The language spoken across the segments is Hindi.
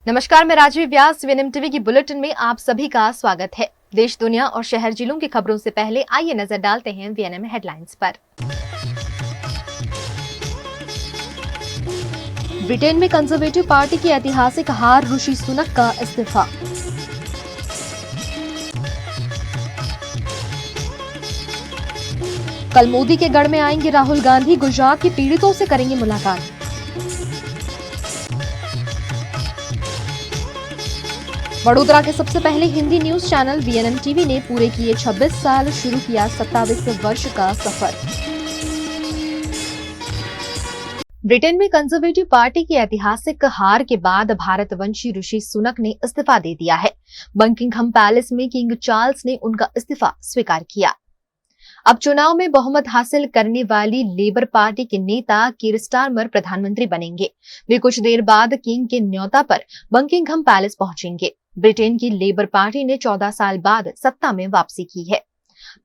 नमस्कार, मैं राजीव व्यास। वीएनएम टीवी की बुलेटिन में आप सभी का स्वागत है। देश, दुनिया और शहर जिलों की खबरों से पहले आइए नजर डालते हैं वीएनएम हेडलाइंस पर। ब्रिटेन में कंजर्वेटिव पार्टी की ऐतिहासिक हार, ऋषि सुनक का इस्तीफा। कल मोदी के गढ़ में आएंगे राहुल गांधी, गुजरात के पीड़ितों से करेंगे मुलाकात। वडोदरा के सबसे पहले Hindi news channel VNM TV ने पूरे किए 26 साल, शुरू किया 27 वर्ष का सफर। ब्रिटेन में कंजर्वेटिव पार्टी की ऐतिहासिक हार के बाद भारतवंशी ऋषि सुनक ने इस्तीफा दे दिया है। बकिंघम पैलेस में किंग चार्ल्स ने उनका इस्तीफा स्वीकार किया। अब चुनाव में बहुमत हासिल करने वाली लेबर पार्टी के नेता कीर स्टारमर प्रधानमंत्री बनेंगे। वे कुछ देर बाद किंग के न्योता पर बकिंघम पैलेस पहुंचेंगे। ब्रिटेन की लेबर पार्टी ने 14 साल बाद सत्ता में वापसी की है।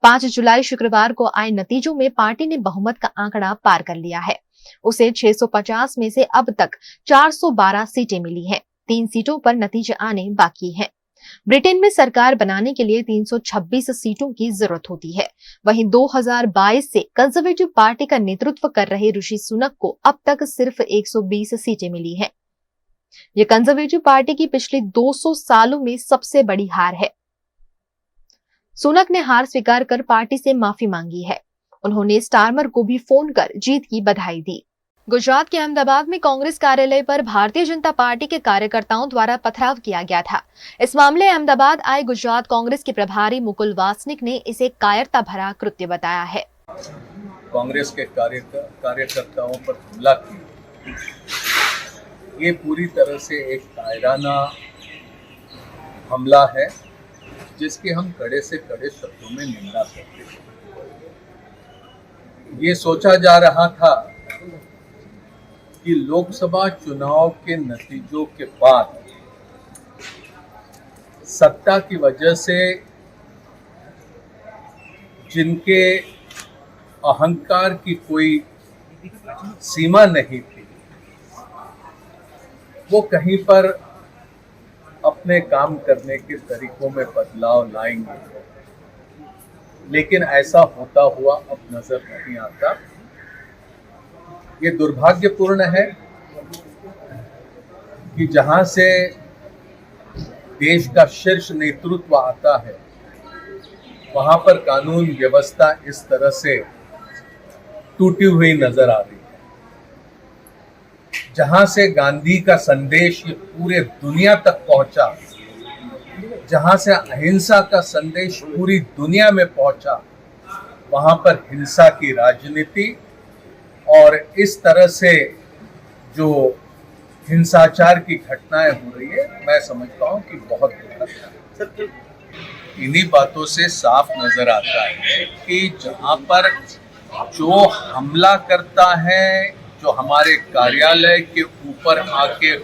5 जुलाई शुक्रवार को आए नतीजों में पार्टी ने बहुमत का आंकड़ा पार कर लिया है। उसे 650 में से अब तक 412 सीटें मिली हैं। 3 सीटों पर नतीजे आने बाकी हैं। ब्रिटेन में सरकार बनाने के लिए 326 सीटों की जरूरत होती है। वहीं 2022 से कंजर्वेटिव पार्टी का नेतृत्व कर रहे ऋषि सुनक को अब तक सिर्फ 120 सीटें मिली हैं। ये कंजर्वेटिव पार्टी की पिछले 200 सालों में सबसे बड़ी हार है। सुनक ने हार स्वीकार कर पार्टी से माफी मांगी है। उन्होंने स्टारमर को भी फोन कर जीत की बधाई दी। गुजरात के अहमदाबाद में कांग्रेस कार्यालय पर भारतीय जनता पार्टी के कार्यकर्ताओं द्वारा पथराव किया गया था। इस मामले अहमदाबाद आए गुजरात कांग्रेस के प्रभारी मुकुल वासनिक ने इसे कायरता भरा कृत्य बताया है। कांग्रेस के कार्यकर्ताओं पर हमला किया, ये पूरी तरह से एक कायराना हमला है, जिसकी हम कड़े से कड़े शब्दों में निंदा करते हैं। ये सोचा जा रहा था कि लोकसभा चुनाव के नतीजों के बाद सत्ता की वजह से जिनके अहंकार की कोई सीमा नहीं थी, वो कहीं पर अपने काम करने के तरीकों में बदलाव लाएंगे, लेकिन ऐसा होता हुआ अब नजर नहीं आता। ये दुर्भाग्यपूर्ण है कि जहां से देश का शीर्ष नेतृत्व आता है, वहां पर कानून व्यवस्था इस तरह से टूटी हुई नजर आ रही है। जहां से गांधी का संदेश ये पूरे दुनिया तक पहुंचा, जहां से अहिंसा का संदेश पूरी दुनिया में पहुंचा, वहां पर हिंसा की राजनीति और इस तरह से जो हिंसाचार की घटनाएं हो रही है, मैं समझता हूं कि बहुत दुखद है। इन्हीं बातों से साफ नजर आता है कि जहां पर जो हमला करता है, जो हमारे कार्यालय के ऊपर आके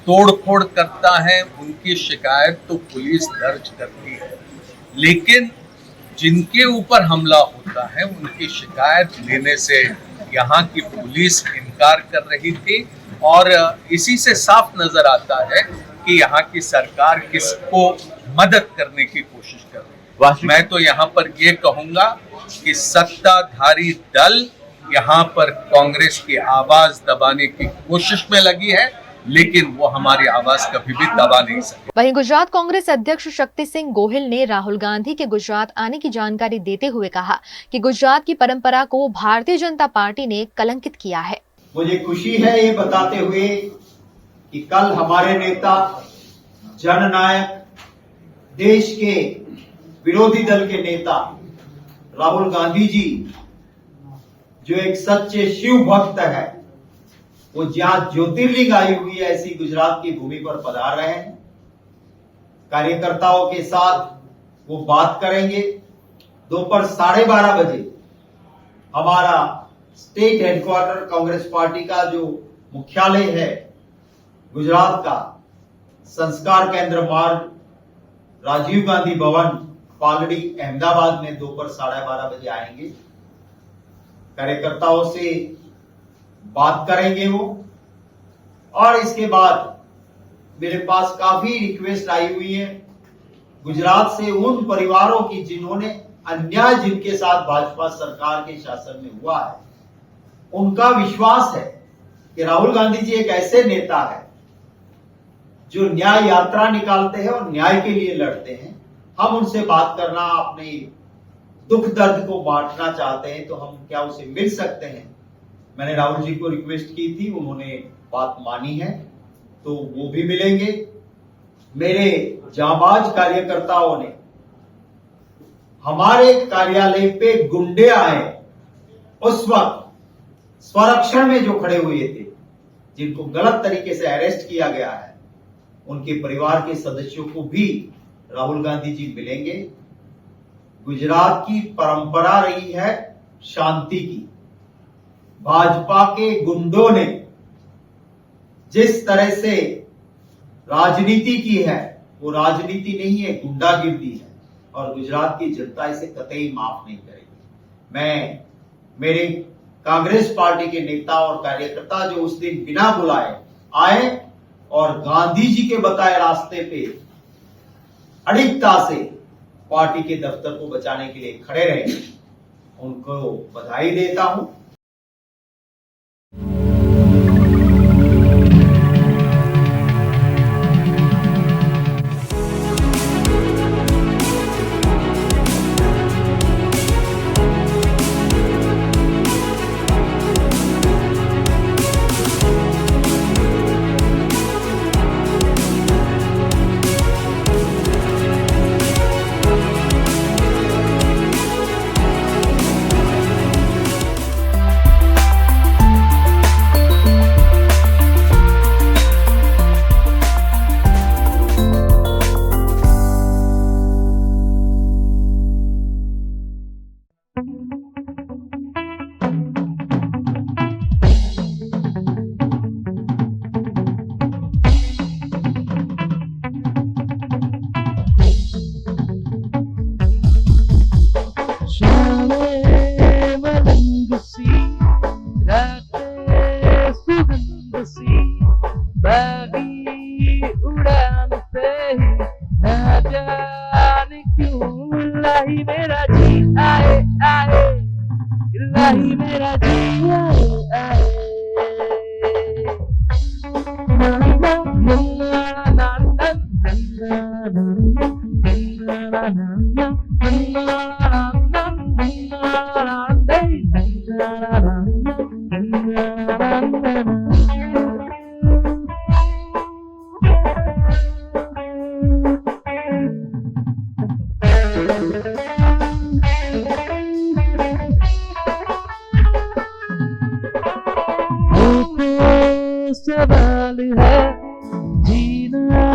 तोड़फोड़ करता है, उनकी शिकायत तो पुलिस दर्ज करती है, लेकिन जिनके ऊपर हमला होता है उनकी शिकायत लेने से यहाँ की पुलिस इनकार कर रही थी। और इसी से साफ नजर आता है कि यहाँ की सरकार किसको मदद करने की कोशिश कर रही है। मैं तो यहाँ पर ये कहूंगा कि सत्ताधारी दल यहाँ पर कांग्रेस की आवाज दबाने की कोशिश में लगी है, लेकिन वो हमारी आवाज कभी भी दबा नहीं सकती। वहीं गुजरात कांग्रेस अध्यक्ष शक्ति सिंह गोहिल ने राहुल गांधी के गुजरात आने की जानकारी देते हुए कहा कि गुजरात की परंपरा को भारतीय जनता पार्टी ने कलंकित किया है। मुझे खुशी है ये बताते हुए कि कल हमारे नेता, जननायक, देश के विरोधी दल के नेता राहुल गांधी जी, जो एक सच्चे शिव भक्त है, वो जहां ज्योतिर्लिंग आई हुई है ऐसी गुजरात की भूमि पर पधार रहे हैं। कार्यकर्ताओं के साथ वो बात करेंगे। दोपहर 12:30 बजे हमारा स्टेट हेडक्वार्टर कांग्रेस पार्टी का जो मुख्यालय है गुजरात का, संस्कार केंद्र मार्ग, राजीव गांधी भवन, पालड़ी, अहमदाबाद में दोपहर 12:30 बजे आएंगे। कार्यकर्ताओं से बात करेंगे वो, और इसके बाद मेरे पास काफी रिक्वेस्ट आई हुई है गुजरात से उन परिवारों की जिन्होंने अन्याय जिनके साथ भाजपा सरकार के शासन में हुआ है। उनका विश्वास है कि राहुल गांधी जी एक ऐसे नेता है जो न्याय यात्रा निकालते हैं और न्याय के लिए लड़ते हैं। हम उनसे बात करना, अपने दुख दर्द को बांटना चाहते हैं, तो हम क्या उसे मिल सकते हैं? मैंने राहुल जी को रिक्वेस्ट की थी, उन्होंने बात मानी है, तो वो भी मिलेंगे। मेरे जांबाज कार्यकर्ताओं ने हमारे कार्यालय पे गुंडे आए, उस वक्त स्वरक्षण में जो खड़े हुए थे, जिनको गलत तरीके से अरेस्ट किया गया है, उनके परिवार के सदस्यों को भी राहुल गांधी जी मिलेंगे। गुजरात की परंपरा रही है शांति की। भाजपा के गुंडों ने जिस तरह से राजनीति की है, वो राजनीति नहीं है, गुंडागिर्दी है, और गुजरात की जनता इसे कतई माफ नहीं करेगी। मैं मेरे कांग्रेस पार्टी के नेता और कार्यकर्ता जो उस दिन बिना बुलाए आए और गांधी जी के बताए रास्ते पे अडिगता से पार्टी के दफ्तर को बचाने के लिए खड़े रहे, उनको बधाई देता हूं। सवाल है, जीना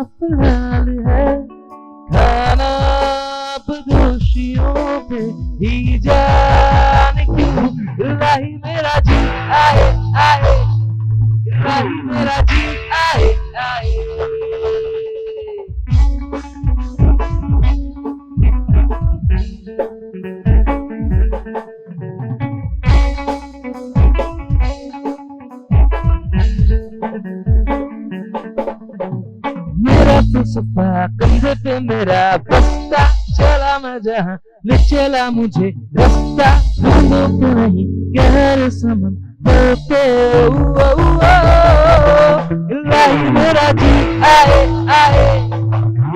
सवाल है, खाना बदोशियों पे ही जान क्यों। इलाही मेरा जी आए आए, इलाही मेरा जी आए आए। मेरा तो सफा कंधे पे मेरा बस्ता, चला मैं जहाँ ले चला मुझे रास्ता। ढूंढो तो नहीं गहरे समंदर पे, इलाही मेरा जी आए आए,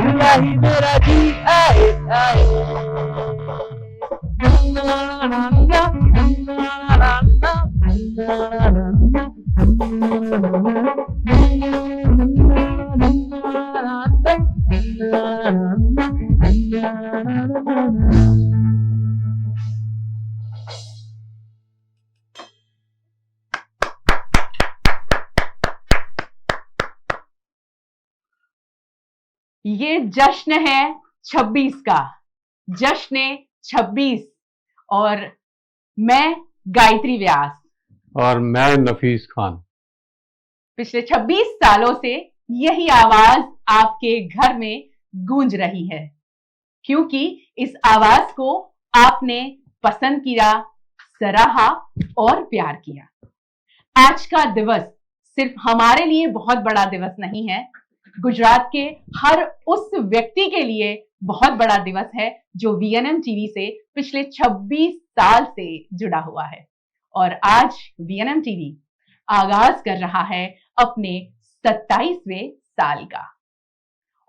इलाही मेरा जी आए आए। ये जश्न है 26 का, जश्न 26, और मैं गायत्री व्यास और मैं नफीस खान। पिछले 26 सालों से यही आवाज आपके घर में गूंज रही है, क्योंकि इस आवाज को आपने पसंद किया, सराहा और प्यार किया। आज का दिवस सिर्फ हमारे लिए बहुत बड़ा दिवस नहीं है, गुजरात के हर उस व्यक्ति के लिए बहुत बड़ा दिवस है जो वीएनएम टीवी से पिछले 26 साल से जुड़ा हुआ है। और आज वीएनएम टीवी आगाज कर रहा है अपने 27वें साल का।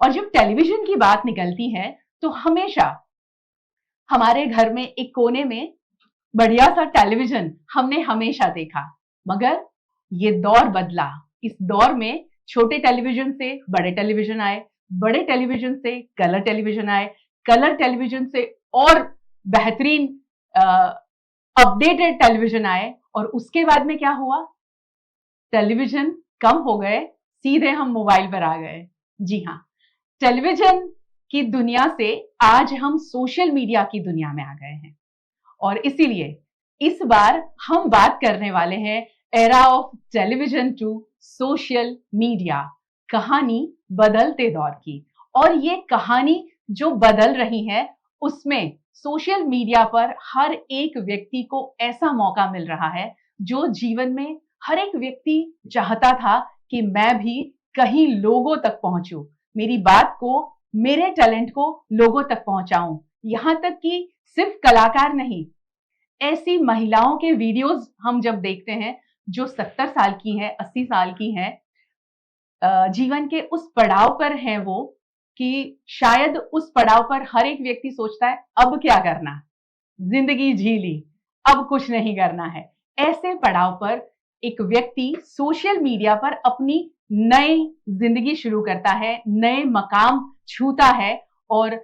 और जब टेलीविजन की बात निकलती है तो हमेशा हमारे घर में एक कोने में बढ़िया सा टेलीविजन हमने हमेशा देखा, मगर ये दौर बदला। इस दौर में छोटे टेलीविजन से बड़े टेलीविजन आए, बड़े टेलीविजन से कलर टेलीविजन आए, कलर टेलीविजन से और बेहतरीन अपडेटेड टेलीविजन आए। और उसके बाद में क्या हुआ, टेलीविजन कम हो गए, सीधे हम मोबाइल पर आ गए। जी हाँ, टेलीविजन की दुनिया से आज हम सोशल मीडिया की दुनिया में आ गए हैं। और इसीलिए इस बार हम बात करने वाले हैं era of television to social media, कहानी बदलते दौर की। और ये कहानी जो बदल रही है उसमें सोशल मीडिया पर हर एक व्यक्ति को ऐसा मौका मिल रहा है जो जीवन में हर एक व्यक्ति चाहता था कि मैं भी कहीं लोगों तक पहुंचूं, मेरी बात को, मेरे टैलेंट को लोगों तक पहुंचाऊं। यहां तक कि सिर्फ कलाकार नहीं, ऐसी महिलाओं के वीडियोस हम जब देखते हैं जो 70 साल की है, 80 साल की है, जीवन के उस पड़ाव पर हैं वो कि शायद उस पड़ाव पर हर एक व्यक्ति सोचता है अब क्या करना, जिंदगी जी ली, अब कुछ नहीं करना है। ऐसे पड़ाव पर एक व्यक्ति सोशल मीडिया पर अपनी नई जिंदगी शुरू करता है, नए मकाम छूता है और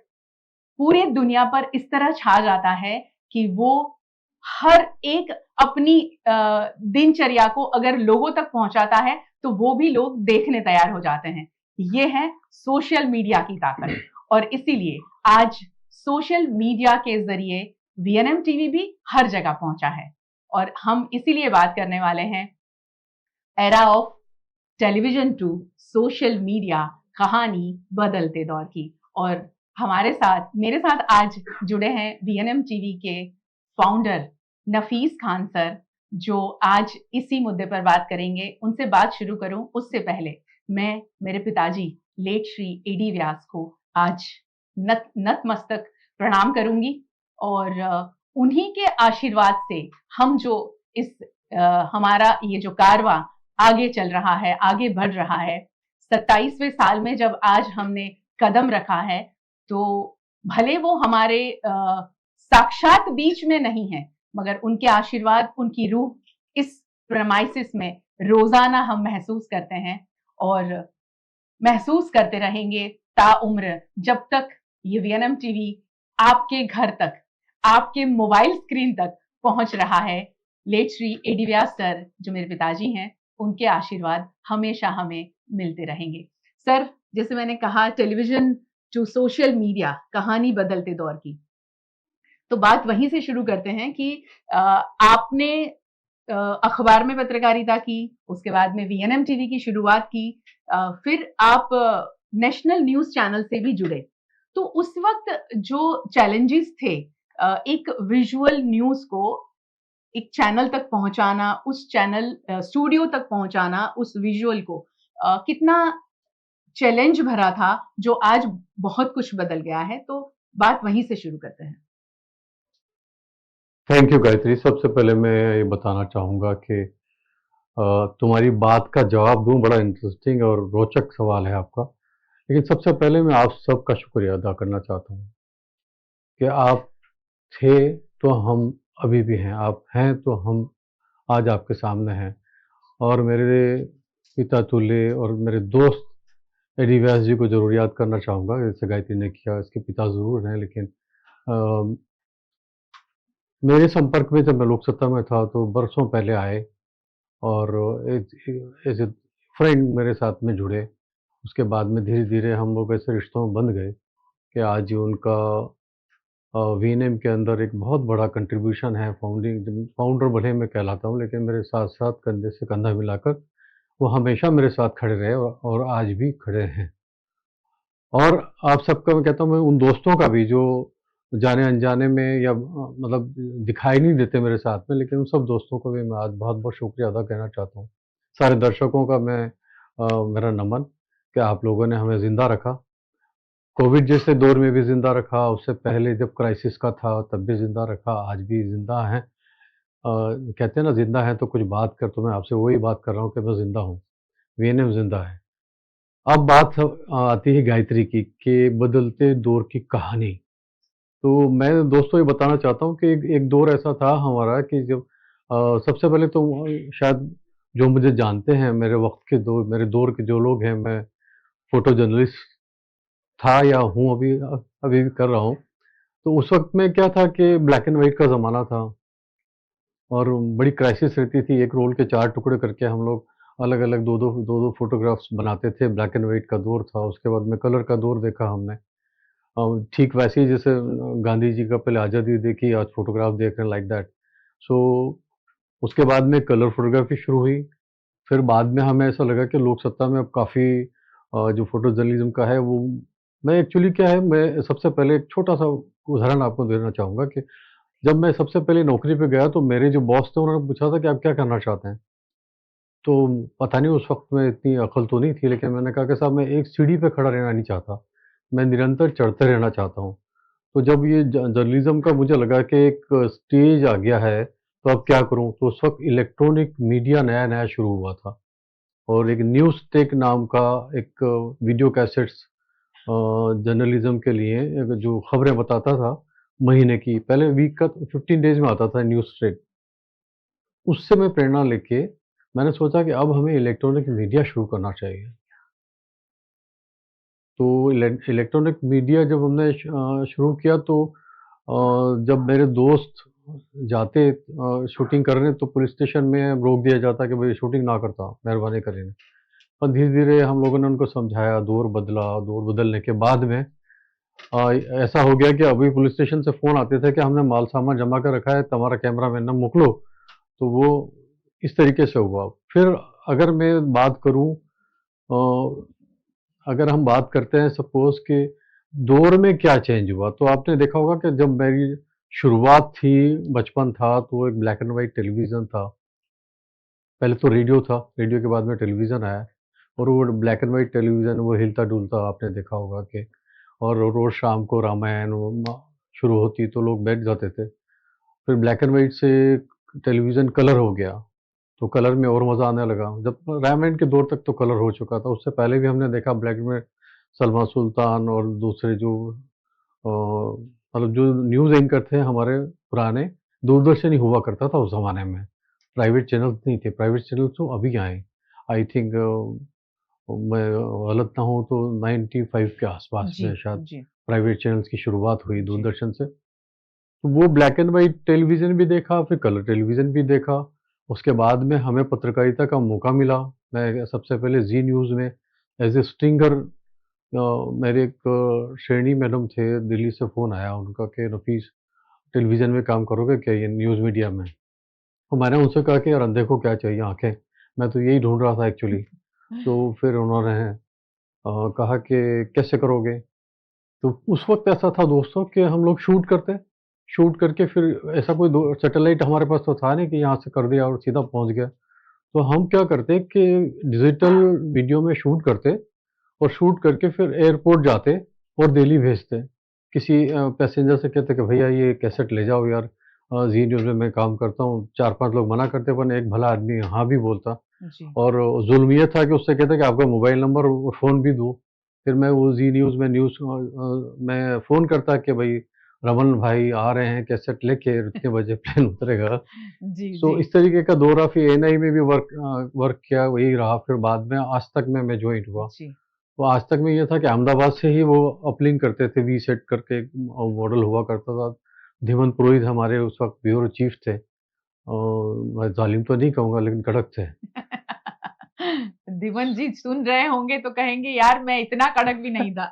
पूरी दुनिया पर इस तरह छा जाता है कि वो हर एक अपनी दिनचर्या को अगर लोगों तक पहुंचाता है तो वो भी लोग देखने तैयार हो जाते हैं। ये है सोशल मीडिया की ताकत। और इसीलिए आज सोशल मीडिया के जरिए वीएनएम टीवी भी हर जगह पहुंचा है। और हम इसीलिए बात करने वाले हैं era of television to social media, कहानी बदलते दौर की। और हमारे साथ, मेरे साथ आज जुड़े हैं वीएनएम टीवी के फाउंडर नफीस खान सर, जो आज इसी मुद्दे पर बात करेंगे। उनसे बात शुरू करूं उससे पहले मैं मेरे पिताजी लेट श्री एडी व्यास को आज नतमस्तक प्रणाम करूंगी। और उन्हीं के आशीर्वाद से हम जो इस हमारा ये जो कारवां आगे चल रहा है, आगे बढ़ रहा है, 27वें साल में जब आज हमने कदम रखा है, तो भले वो हमारे साक्षात बीच में नहीं है, मगर उनके आशीर्वाद, उनकी रूह इस प्रेमाइसिस में रोजाना हम महसूस करते हैं और महसूस करते रहेंगे ताउम्र, जब तक ये वीएनएम टीवी आपके घर तक, आपके मोबाइल स्क्रीन तक पहुंच रहा है। लेट श्री एडी व्यास सर, जो मेरे पिताजी हैं, उनके आशीर्वाद हमेशा हमें मिलते रहेंगे। सर, जैसे मैंने कहा, टेलीविजन टू सोशल मीडिया, कहानी बदलते दौर की, तो बात वहीं से शुरू करते हैं कि आपने अखबार में पत्रकारिता की, उसके बाद में वीएनएम टीवी की शुरुआत की, फिर आप नेशनल न्यूज चैनल से भी जुड़े। तो उस वक्त जो चैलेंजेस थे, एक विजुअल न्यूज को एक चैनल तक पहुंचाना, उस चैनल स्टूडियो तक पहुंचाना उस विजुअल को, कितना चैलेंज भरा था, जो आज बहुत कुछ बदल गया है। तो बात वहीं से शुरू करते हैं। Thank you Gayatri. सबसे पहले मैं ये बताना चाहूँगा कि तुम्हारी बात का जवाब दूं, बड़ा इंटरेस्टिंग और रोचक सवाल है आपका। लेकिन सबसे पहले मैं आप सबका शुक्रिया अदा करना चाहता हूँ कि आप थे तो हम अभी भी हैं, आप हैं तो हम आज आपके सामने हैं। और मेरे पिता तुल्य और मेरे दोस्त एडी व्यास जी को जरूर याद करना चाहूँगा, जैसे गायत्री ने किया। इसके पिता ज़रूर हैं, लेकिन मेरे संपर्क में जब मैं लोकसत्ता में था तो बरसों पहले आए और एज ए फ्रेंड मेरे साथ में जुड़े। उसके बाद में धीरे धीरे हम लोग ऐसे रिश्तों में बंध गए कि आज उनका वीएनएम के अंदर एक बहुत बड़ा कंट्रीब्यूशन है। फाउंडर भले मैं कहलाता हूँ, लेकिन मेरे साथ साथ कंधे से कंधा मिलाकर वो हमेशा मेरे साथ खड़े रहे और आज भी खड़े हैं। और आप सबका मैं कहता हूँ, मैं उन दोस्तों का भी जो जाने अनजाने में या मतलब दिखाई नहीं देते मेरे साथ में, लेकिन उन सब दोस्तों को भी मैं आज बहुत बहुत शुक्रिया अदा करना चाहता हूँ। सारे दर्शकों का मैं मेरा नमन कि आप लोगों ने हमें ज़िंदा रखा। कोविड जैसे दौर में भी ज़िंदा रखा, उससे पहले जब क्राइसिस का था तब भी ज़िंदा रखा, आज भी ज़िंदा हैं। कहते हैं ना ज़िंदा हैं तो कुछ बात कर, तो मैं आपसे वही बात कर रहा हूँ कि मैं ज़िंदा हूँ, वीएनएम ज़िंदा है। अब बात आती है गायत्री की कि बदलते दौर की कहानी। तो मैं दोस्तों ये बताना चाहता हूँ कि एक दौर ऐसा था हमारा कि जब सबसे पहले तो शायद जो मुझे जानते हैं मेरे वक़्त के मेरे दौर के जो लोग हैं, मैं फ़ोटो जर्नलिस्ट था या हूँ अभी भी कर रहा हूँ। तो उस वक़्त में क्या था कि ब्लैक एंड व्हाइट का ज़माना था और बड़ी क्राइसिस रहती थी। एक रोल के 4 टुकड़े करके हम लोग अलग-अलग 2-2 फ़ोटोग्राफ्स बनाते थे। ब्लैक एंड व्हाइट का दौर था, उसके बाद में कलर का दौर देखा हमने। ठीक वैसे ही जैसे गांधी जी का पहले आज़ादी देखी, आज फ़ोटोग्राफ देख रहे हैं लाइक दैट। सो उसके बाद में कलर फ़ोटोग्राफ़ी शुरू हुई। फिर बाद में हमें ऐसा लगा कि लोक सत्ता में अब काफ़ी जो फ़ोटो जर्नलिज़्म का है वो मैं एक्चुअली क्या है, मैं सबसे पहले एक छोटा-सा उदाहरण आपको देना चाहूँगा कि जब मैं सबसे पहले नौकरी पे गया तो मेरे जो बॉस थे उन्होंने पूछा था कि आप क्या करना चाहते हैं? तो पता नहीं उस वक़्त में इतनी अकल तो नहीं थी, लेकिन मैंने कहा कि साहब मैं एक सीढ़ी पे खड़ा रहना नहीं चाहता, मैं निरंतर चढ़ते रहना चाहता हूँ। तो जब ये जर्नलिज़्म का मुझे लगा कि एक स्टेज आ गया है, तो अब क्या करूँ? तो उस वक़्त इलेक्ट्रॉनिक मीडिया नया-नया शुरू हुआ था और एक न्यूज़ टेक नाम का एक वीडियो कैसेट्स जर्नलिज़्म के लिए एक जो खबरें बताता था, महीने की, पहले वीक का 15 डेज़ में आता था न्यूज़ टेक। उससे मैं प्रेरणा लेके मैंने सोचा कि अब हमें इलेक्ट्रॉनिक मीडिया शुरू करना चाहिए। तो इलेक्ट्रॉनिक मीडिया जब हमने शुरू किया तो जब मेरे दोस्त जाते शूटिंग करने तो पुलिस स्टेशन में रोक दिया जाता कि भाई शूटिंग ना करता, मेहरबानी करीने। और धीरे-धीरे हम लोगों ने उनको समझाया, दौर बदला, दौर बदलने के बाद में ऐसा हो गया कि अभी पुलिस स्टेशन से फ़ोन आते थे कि हमने माल-सामान जमा कर रखा है, तुम्हारा कैमरामैन ना मोकलो, तो वो इस तरीके से हुआ। फिर अगर मैं बात करूँ अ अगर हम बात करते हैं सपोज़ कि दौर में क्या चेंज हुआ, तो आपने देखा होगा कि जब मेरी शुरुआत थी, बचपन था, तो एक ब्लैक एंड व्हाइट टेलीविज़न था। पहले तो रेडियो था, रेडियो के बाद में टेलीविज़न आया और वो ब्लैक एंड व्हाइट टेलीविज़न वो हिलता-डुलता आपने देखा होगा कि और रोज़ शाम को रामायण वो शुरू होती तो लोग बैठ जाते थे। फिर ब्लैक एंड व्हाइट से टेलीविज़न कलर हो गया, तो कलर में और मज़ा आने लगा। जब रामायण के दौर तक तो कलर हो चुका था, उससे पहले भी हमने देखा ब्लैक एंड व्हाइट सलमा सुल्तान और दूसरे जो मतलब जो न्यूज़ एंकर थे हमारे पुराने, दूरदर्शन ही हुआ करता था उस ज़माने में। प्राइवेट चैनल्स नहीं थे, प्राइवेट चैनल्स तो अभी आए। आई थिंक मैं गलत ना हूँ तो 95 के आसपास जी में शायद जी प्राइवेट चैनल्स की शुरुआत हुई जी दूरदर्शन से। तो वो ब्लैक एंड व्हाइट टेलीविज़न भी देखा, फिर कलर टेलीविज़न भी देखा। उसके बाद में हमें पत्रकारिता का मौका मिला। मैं सबसे पहले ज़ी न्यूज़ में एज़ ए स्ट्रिंगर मेरे एक श्रेणी मैडम थे, दिल्ली से फ़ोन आया उनका कि नफ़ीस टेलीविज़न में काम करोगे क्या ये न्यूज़ मीडिया में? तो मैंने उनसे कहा कि यार अंधे को क्या चाहिए आँखें? मैं तो यही ढूँढ रहा था एक्चुअली। तो फिर उन्होंने कहा कि कैसे करोगे? तो उस वक़्त ऐसा था दोस्तों कि हम लोग शूट करके फिर ऐसा कोई दो सैटेलाइट हमारे पास तो था नहीं कि यहाँ से कर दिया और सीधा पहुँच गया। तो हम क्या करते कि डिजिटल वीडियो में शूट करते और शूट करके फिर एयरपोर्ट जाते और दिल्ली भेजते। किसी पैसेंजर से कहते कि भैया ये कैसेट ले जाओ यार, ज़ी न्यूज़ में मैं काम करता हूँ। 4-5 लोग मना करते पर एक भला आदमी हाँ भी बोलता। जी और ज़ुल्म ये था कि उससे कहते कि आपका मोबाइल नंबर और फ़ोन भी दूँ। फिर मैं वो ज़ी न्यूज़ में मैं फ़ोन करता कि भई रमन भाई आ रहे हैं कैसेट लेके इतने बजे प्लेन उतरेगा। जी सो जी इस तरीके का दौरा फिर एएनआई में भी वर्क किया, वही रहा। फिर बाद में आज तक में मैं जॉइन हुआ। जी तो आज तक में ये था कि अहमदाबाद से ही वो अपलिंक करते थे, वीसेट करके एक मॉडल हुआ करता था। धीमन पुरोहित हमारे उस वक़्त ब्यूरो चीफ थे। मैं ज़ालिम तो नहीं कहूँगा लेकिन कड़क थे। दीवन जी सुन रहे होंगे तो कहेंगे यार मैं इतना कड़क भी नहीं था।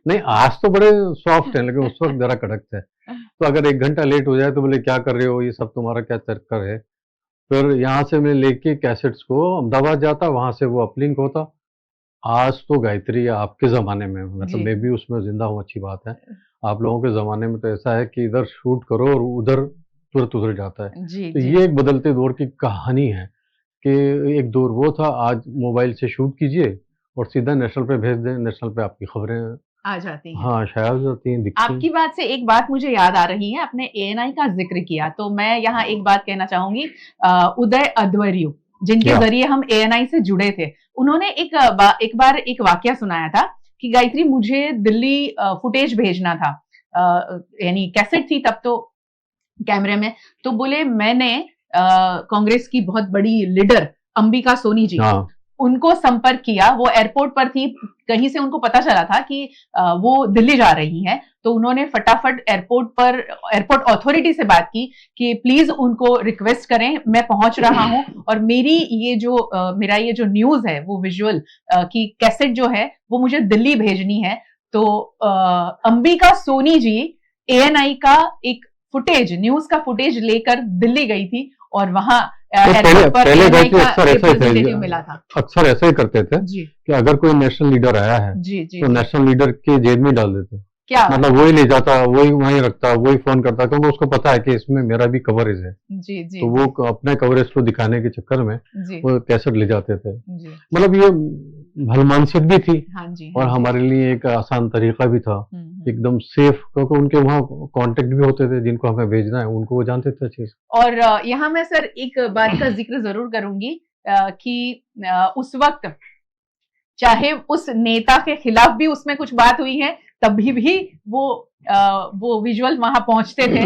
नहीं, आज तो बड़े सॉफ्ट हैं, लेकिन उस वक़्त ज़रा कड़क थे। तो अगर 1 घंटा लेट हो जाए तो बोले क्या कर रहे हो? ये सब तुम्हारा क्या चक्कर है? फिर यहाँ से मैं लेके कैसेट्स को अहमदाबाद जाता, वहाँ से वो अपलिंक होता। आज तो गायत्री आपके ज़माने में मतलब जी मैं भी उसमें ज़िंदा हूँ, अच्छी बात है। आप लोगों के ज़माने में तो ऐसा है कि इधर शूट करो और उधर तुरंत उधर जाता है। जी तो जी ये एक बदलते दौर की कहानी है कि एक दौर वो था, आज मोबाइल से शूट कीजिए और सीधा नेशनल पे भेज दें, नेशनल पे आपकी खबरें आ जाती हैं। हाँ शाया हो जाती हैं, दिखती हैं। आपकी बात से एक बात मुझे याद आ रही है, आपने एएनआई का जिक्र किया तो मैं यहाँ एक बात कहना चाहूंगी। उदय अध्वर्यु जिनके जरिए हम एएनआई से जुड़े थे, उन्होंने एक बार एक वाकया सुनाया था कि गायत्री मुझे दिल्ली फुटेज भेजना था, यानी कैसेट थी तब तो कैमरे में, तो बोले मैंने कांग्रेस की बहुत बड़ी लीडर अंबिका सोनी जी, उनको संपर्क किया। वो एयरपोर्ट पर थी, कहीं से उनको पता चला था कि वो दिल्ली जा रही हैं, तो उन्होंने फटाफट एयरपोर्ट अथॉरिटी से बात की कि प्लीज उनको रिक्वेस्ट करें, मैं पहुंच रहा हूं और मेरा ये जो न्यूज है वो विजुअल की कैसेट जो है वो मुझे दिल्ली भेजनी है। तो अंबिका सोनी जी एएनआई का एक फुटेज, न्यूज का फुटेज लेकर दिल्ली गई थी और वहां पहले मिला था। अक्सर ऐसा ही करते थे जी। कि अगर कोई नेशनल लीडर आया है तो नेशनल लीडर के जेब में डाल देते, क्या मतलब वही ले जाता, वही वहीं रखता, वही फोन करता, क्योंकि उसको पता है कि इसमें मेरा भी कवरेज है। जी जी। तो वो अपने कवरेज को दिखाने के चक्कर में वो कैसेट ले जाते थे। मतलब ये भलमानसिक भी थी। हाँ जी, और हमारे लिए एक आसान तरीका भी था, एकदम सेफ, क्योंकि उनके वहाँ कांटेक्ट भी होते थे, जिनको हमें भेजना है उनको वो जानते थे चीज। और यहाँ मैं सर एक बात का जिक्र जरूर करूंगी कि उस वक्त चाहे उस नेता के खिलाफ भी उसमें कुछ बात हुई है, तभी भी वो विजुअल वहां पहुंचते थे,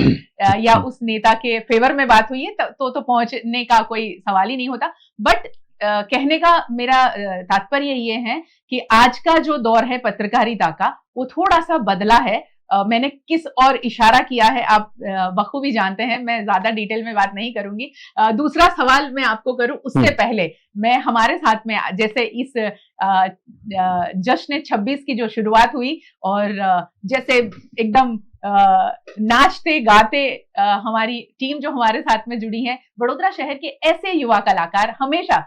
या उस नेता के फेवर में बात हुई है तो पहुंचने का कोई सवाल ही नहीं होता। बट कहने का मेरा तात्पर्य ये है कि आज का जो दौर है पत्रकारिता का, वो थोड़ा सा बदला है। मैंने किस और इशारा किया है आप बखूबी जानते हैं, मैं ज्यादा डिटेल में बात नहीं करूंगी। दूसरा सवाल मैं आपको करूं उससे पहले मैं हमारे साथ में, जैसे इस जश्न 26 की जो शुरुआत हुई और जैसे एकदम नाचते गाते हमारी टीम जो हमारे साथ में जुड़ी है, वडोदरा शहर के ऐसे युवा कलाकार, हमेशा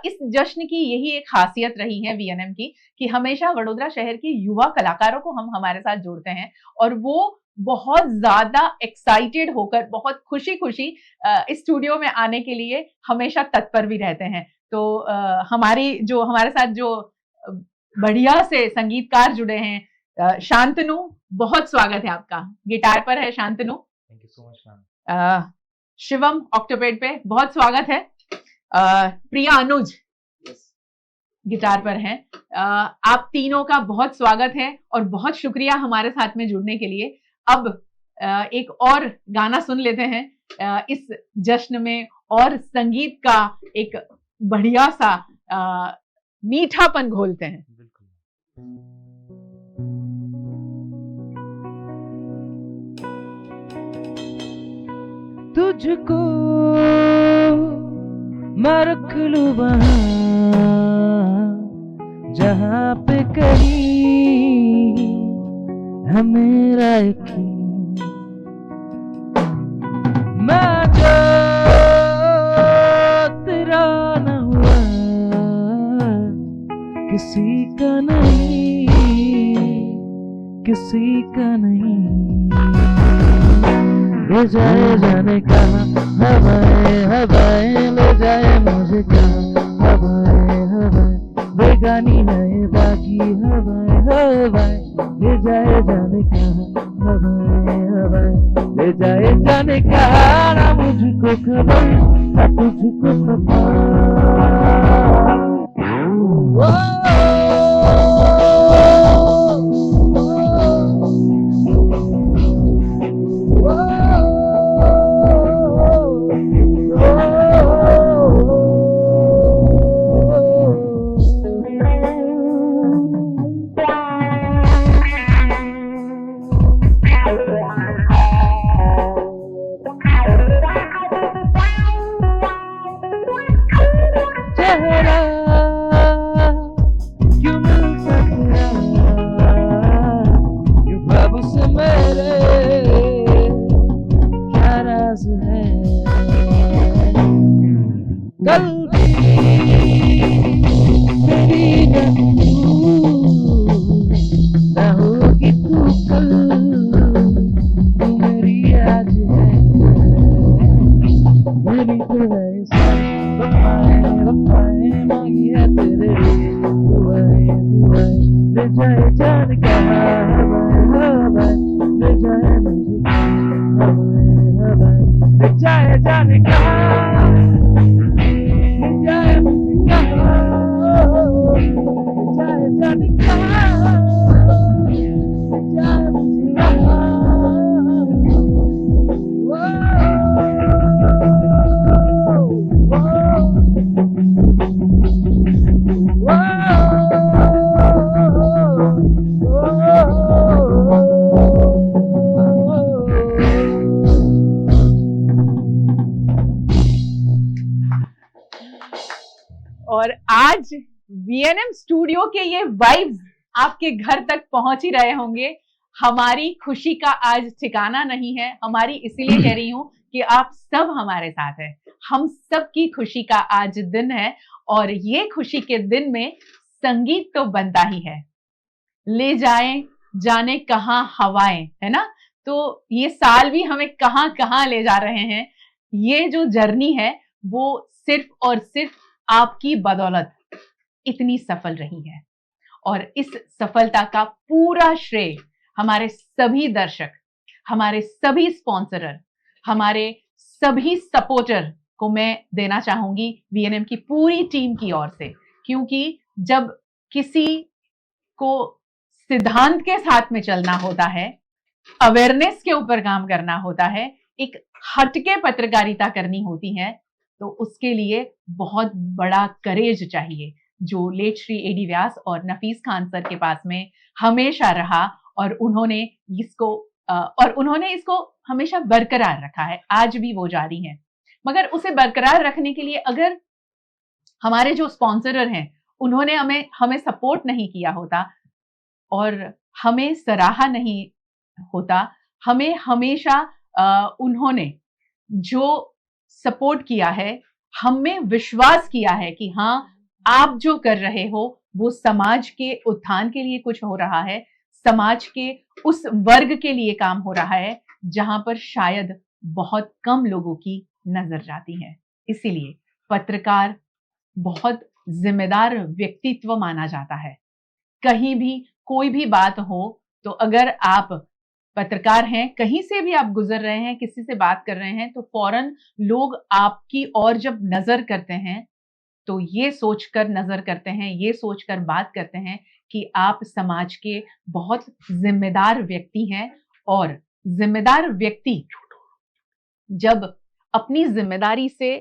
इस जश्न की यही एक खासियत रही है वीएनएम की, कि हमेशा वडोदरा शहर के युवा कलाकारों को हम हमारे साथ जोड़ते हैं और वो बहुत ज्यादा एक्साइटेड होकर, बहुत खुशी खुशी इस स्टूडियो में आने के लिए हमेशा तत्पर भी रहते हैं। तो हमारे साथ जो बढ़िया से संगीतकार जुड़े हैं, शांतनु, बहुत स्वागत है आपका। गिटार पर है Shantanu. Thank you so much ma'am. Shivam octopad पे बहुत स्वागत है। प्रिया अनुज गिटार पर हैं। आप तीनों का बहुत स्वागत है और बहुत शुक्रिया हमारे साथ में जुड़ने के लिए। अब एक और गाना सुन लेते हैं इस जश्न में, और संगीत का एक बढ़िया सा मीठापन घोलते हैं। तुझको मैं रख लूं वहां जहां पे कहीं है मेरा यकीन, मैं जो तेरा न हुआ किसी का नहीं, किसी का नहीं। ले जाए जाने कहाँ हवाएं हवाएं, ले जाए मुझे कहाँ हवाएं हवाएं, बेगानी है ये बाकी हवाएं हवाएं, ले जाए जाने कहाँ हवाएं हवाएं, ले जाए जाने कहाँ, ना मुझको खबर ना तुझको पता। हुए ले जाए जाने कहाँ हवाएं हवाएं ले जाए मुझे हवाएं हवाएं ले जाए जाने कहाँ ले जाए मुझे कहाँ ले जाए जाने कहाँ ले जाए मुझे कहाँ और आज वीएनएम स्टूडियो के ये वाइब्स आपके घर तक पहुंच ही रहे होंगे। हमारी खुशी का आज ठिकाना नहीं है। हमारी इसीलिए कह रही हूं कि आप सब हमारे साथ हैं। हम सब की खुशी का आज दिन है और ये खुशी के दिन में संगीत तो बनता ही है। ले जाएं जाने कहां हवाएं, है ना। तो ये साल भी हमें कहां कहां ले जा रहे हैं। ये जो जर्नी है वो सिर्फ और सिर्फ आपकी बदौलत इतनी सफल रही है और इस सफलता का पूरा श्रेय हमारे सभी दर्शक, हमारे सभी स्पॉन्सरर, हमारे सभी सपोर्टर को मैं देना चाहूंगी वीएनएम की पूरी टीम की ओर से। क्योंकि जब किसी को सिद्धांत के साथ में चलना होता है, अवेयरनेस के ऊपर काम करना होता है, एक हटके पत्रकारिता करनी होती है, तो उसके लिए बहुत बड़ा करेज चाहिए, जो लेट श्री एडी व्यास और नफीस खान सर के पास में हमेशा रहा और उन्होंने इसको हमेशा बरकरार रखा है। आज भी वो जारी है। मगर उसे बरकरार रखने के लिए अगर हमारे जो स्पॉन्सरर हैं उन्होंने हमें सपोर्ट नहीं किया होता और हमें सराहा नहीं होता, हमें हमेशा उन्होंने जो सपोर्ट किया है, हमें विश्वास किया है कि हाँ आप जो कर रहे हो वो समाज के उत्थान के लिए कुछ हो रहा है, समाज के उस वर्ग के लिए काम हो रहा है जहां पर शायद बहुत कम लोगों की नजर जाती है। इसीलिए पत्रकार बहुत जिम्मेदार व्यक्तित्व माना जाता है। कहीं भी कोई भी बात हो तो अगर आप पत्रकार हैं, कहीं से भी आप गुजर रहे हैं, किसी से बात कर रहे हैं, तो फौरन लोग आपकी ओर जब नजर करते हैं तो ये सोचकर नजर करते हैं, ये सोचकर बात करते हैं कि आप समाज के बहुत जिम्मेदार व्यक्ति हैं। और जिम्मेदार व्यक्ति जब अपनी जिम्मेदारी से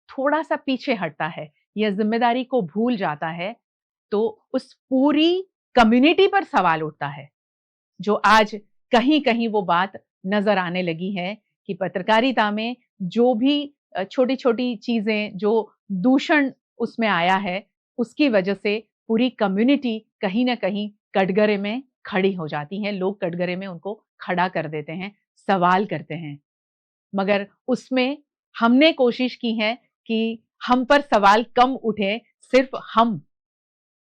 थोड़ा सा पीछे हटता है या जिम्मेदारी को भूल जाता है तो उस पूरी कम्युनिटी पर सवाल उठता है। जो आज कहीं कहीं वो बात नजर आने लगी है कि पत्रकारिता में जो भी छोटी छोटी चीजें, जो दूषण उसमें आया है, उसकी वजह से पूरी कम्युनिटी कहीं ना कहीं कटघरे में खड़ी हो जाती है। लोग कटघरे में उनको खड़ा कर देते हैं, सवाल करते हैं। मगर उसमें हमने कोशिश की है कि हम पर सवाल कम उठे, सिर्फ हम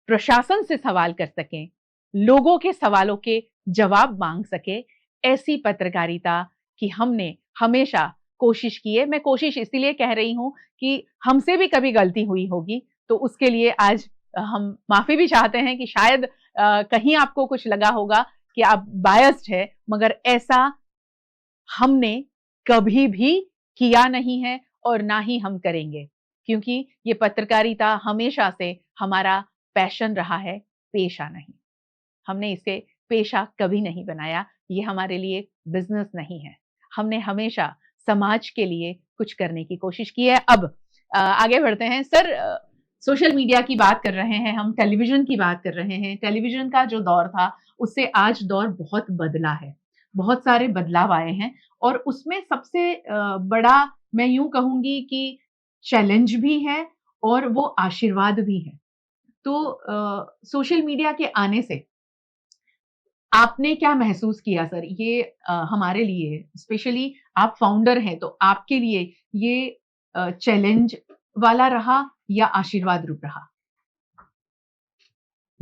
प्रशासन से सवाल कर सकें, लोगों के सवालों के जवाब मांग सके। ऐसी पत्रकारिता की हमने हमेशा कोशिश की है। मैं कोशिश इसलिए कह रही हूं कि हमसे भी कभी गलती हुई होगी, तो उसके लिए आज हम माफी भी चाहते हैं कि शायद कहीं आपको कुछ लगा होगा कि आप बायस्ड है, मगर ऐसा हमने कभी भी किया नहीं है और ना ही हम करेंगे। क्योंकि ये पत्रकारिता हमेशा से हमारा पैशन रहा है, पेशा नहीं। हमने इसे पेशा कभी नहीं बनाया। ये हमारे लिए बिजनेस नहीं है। हमने हमेशा समाज के लिए कुछ करने की कोशिश की है। अब आगे बढ़ते हैं सर। सोशल मीडिया की बात कर रहे हैं हम, टेलीविजन की बात कर रहे हैं। टेलीविजन का जो दौर था उससे आज दौर बहुत बदला है, बहुत सारे बदलाव आए हैं और उसमें सबसे बड़ा मैं यूं कहूंगी कि चैलेंज भी है और वो आशीर्वाद भी है। तो सोशल मीडिया के आने से आपने क्या महसूस किया सर? ये हमारे लिए, स्पेशली आप फाउंडर हैं, तो आपके लिए ये चैलेंज वाला रहा या आशीर्वाद रूप रहा?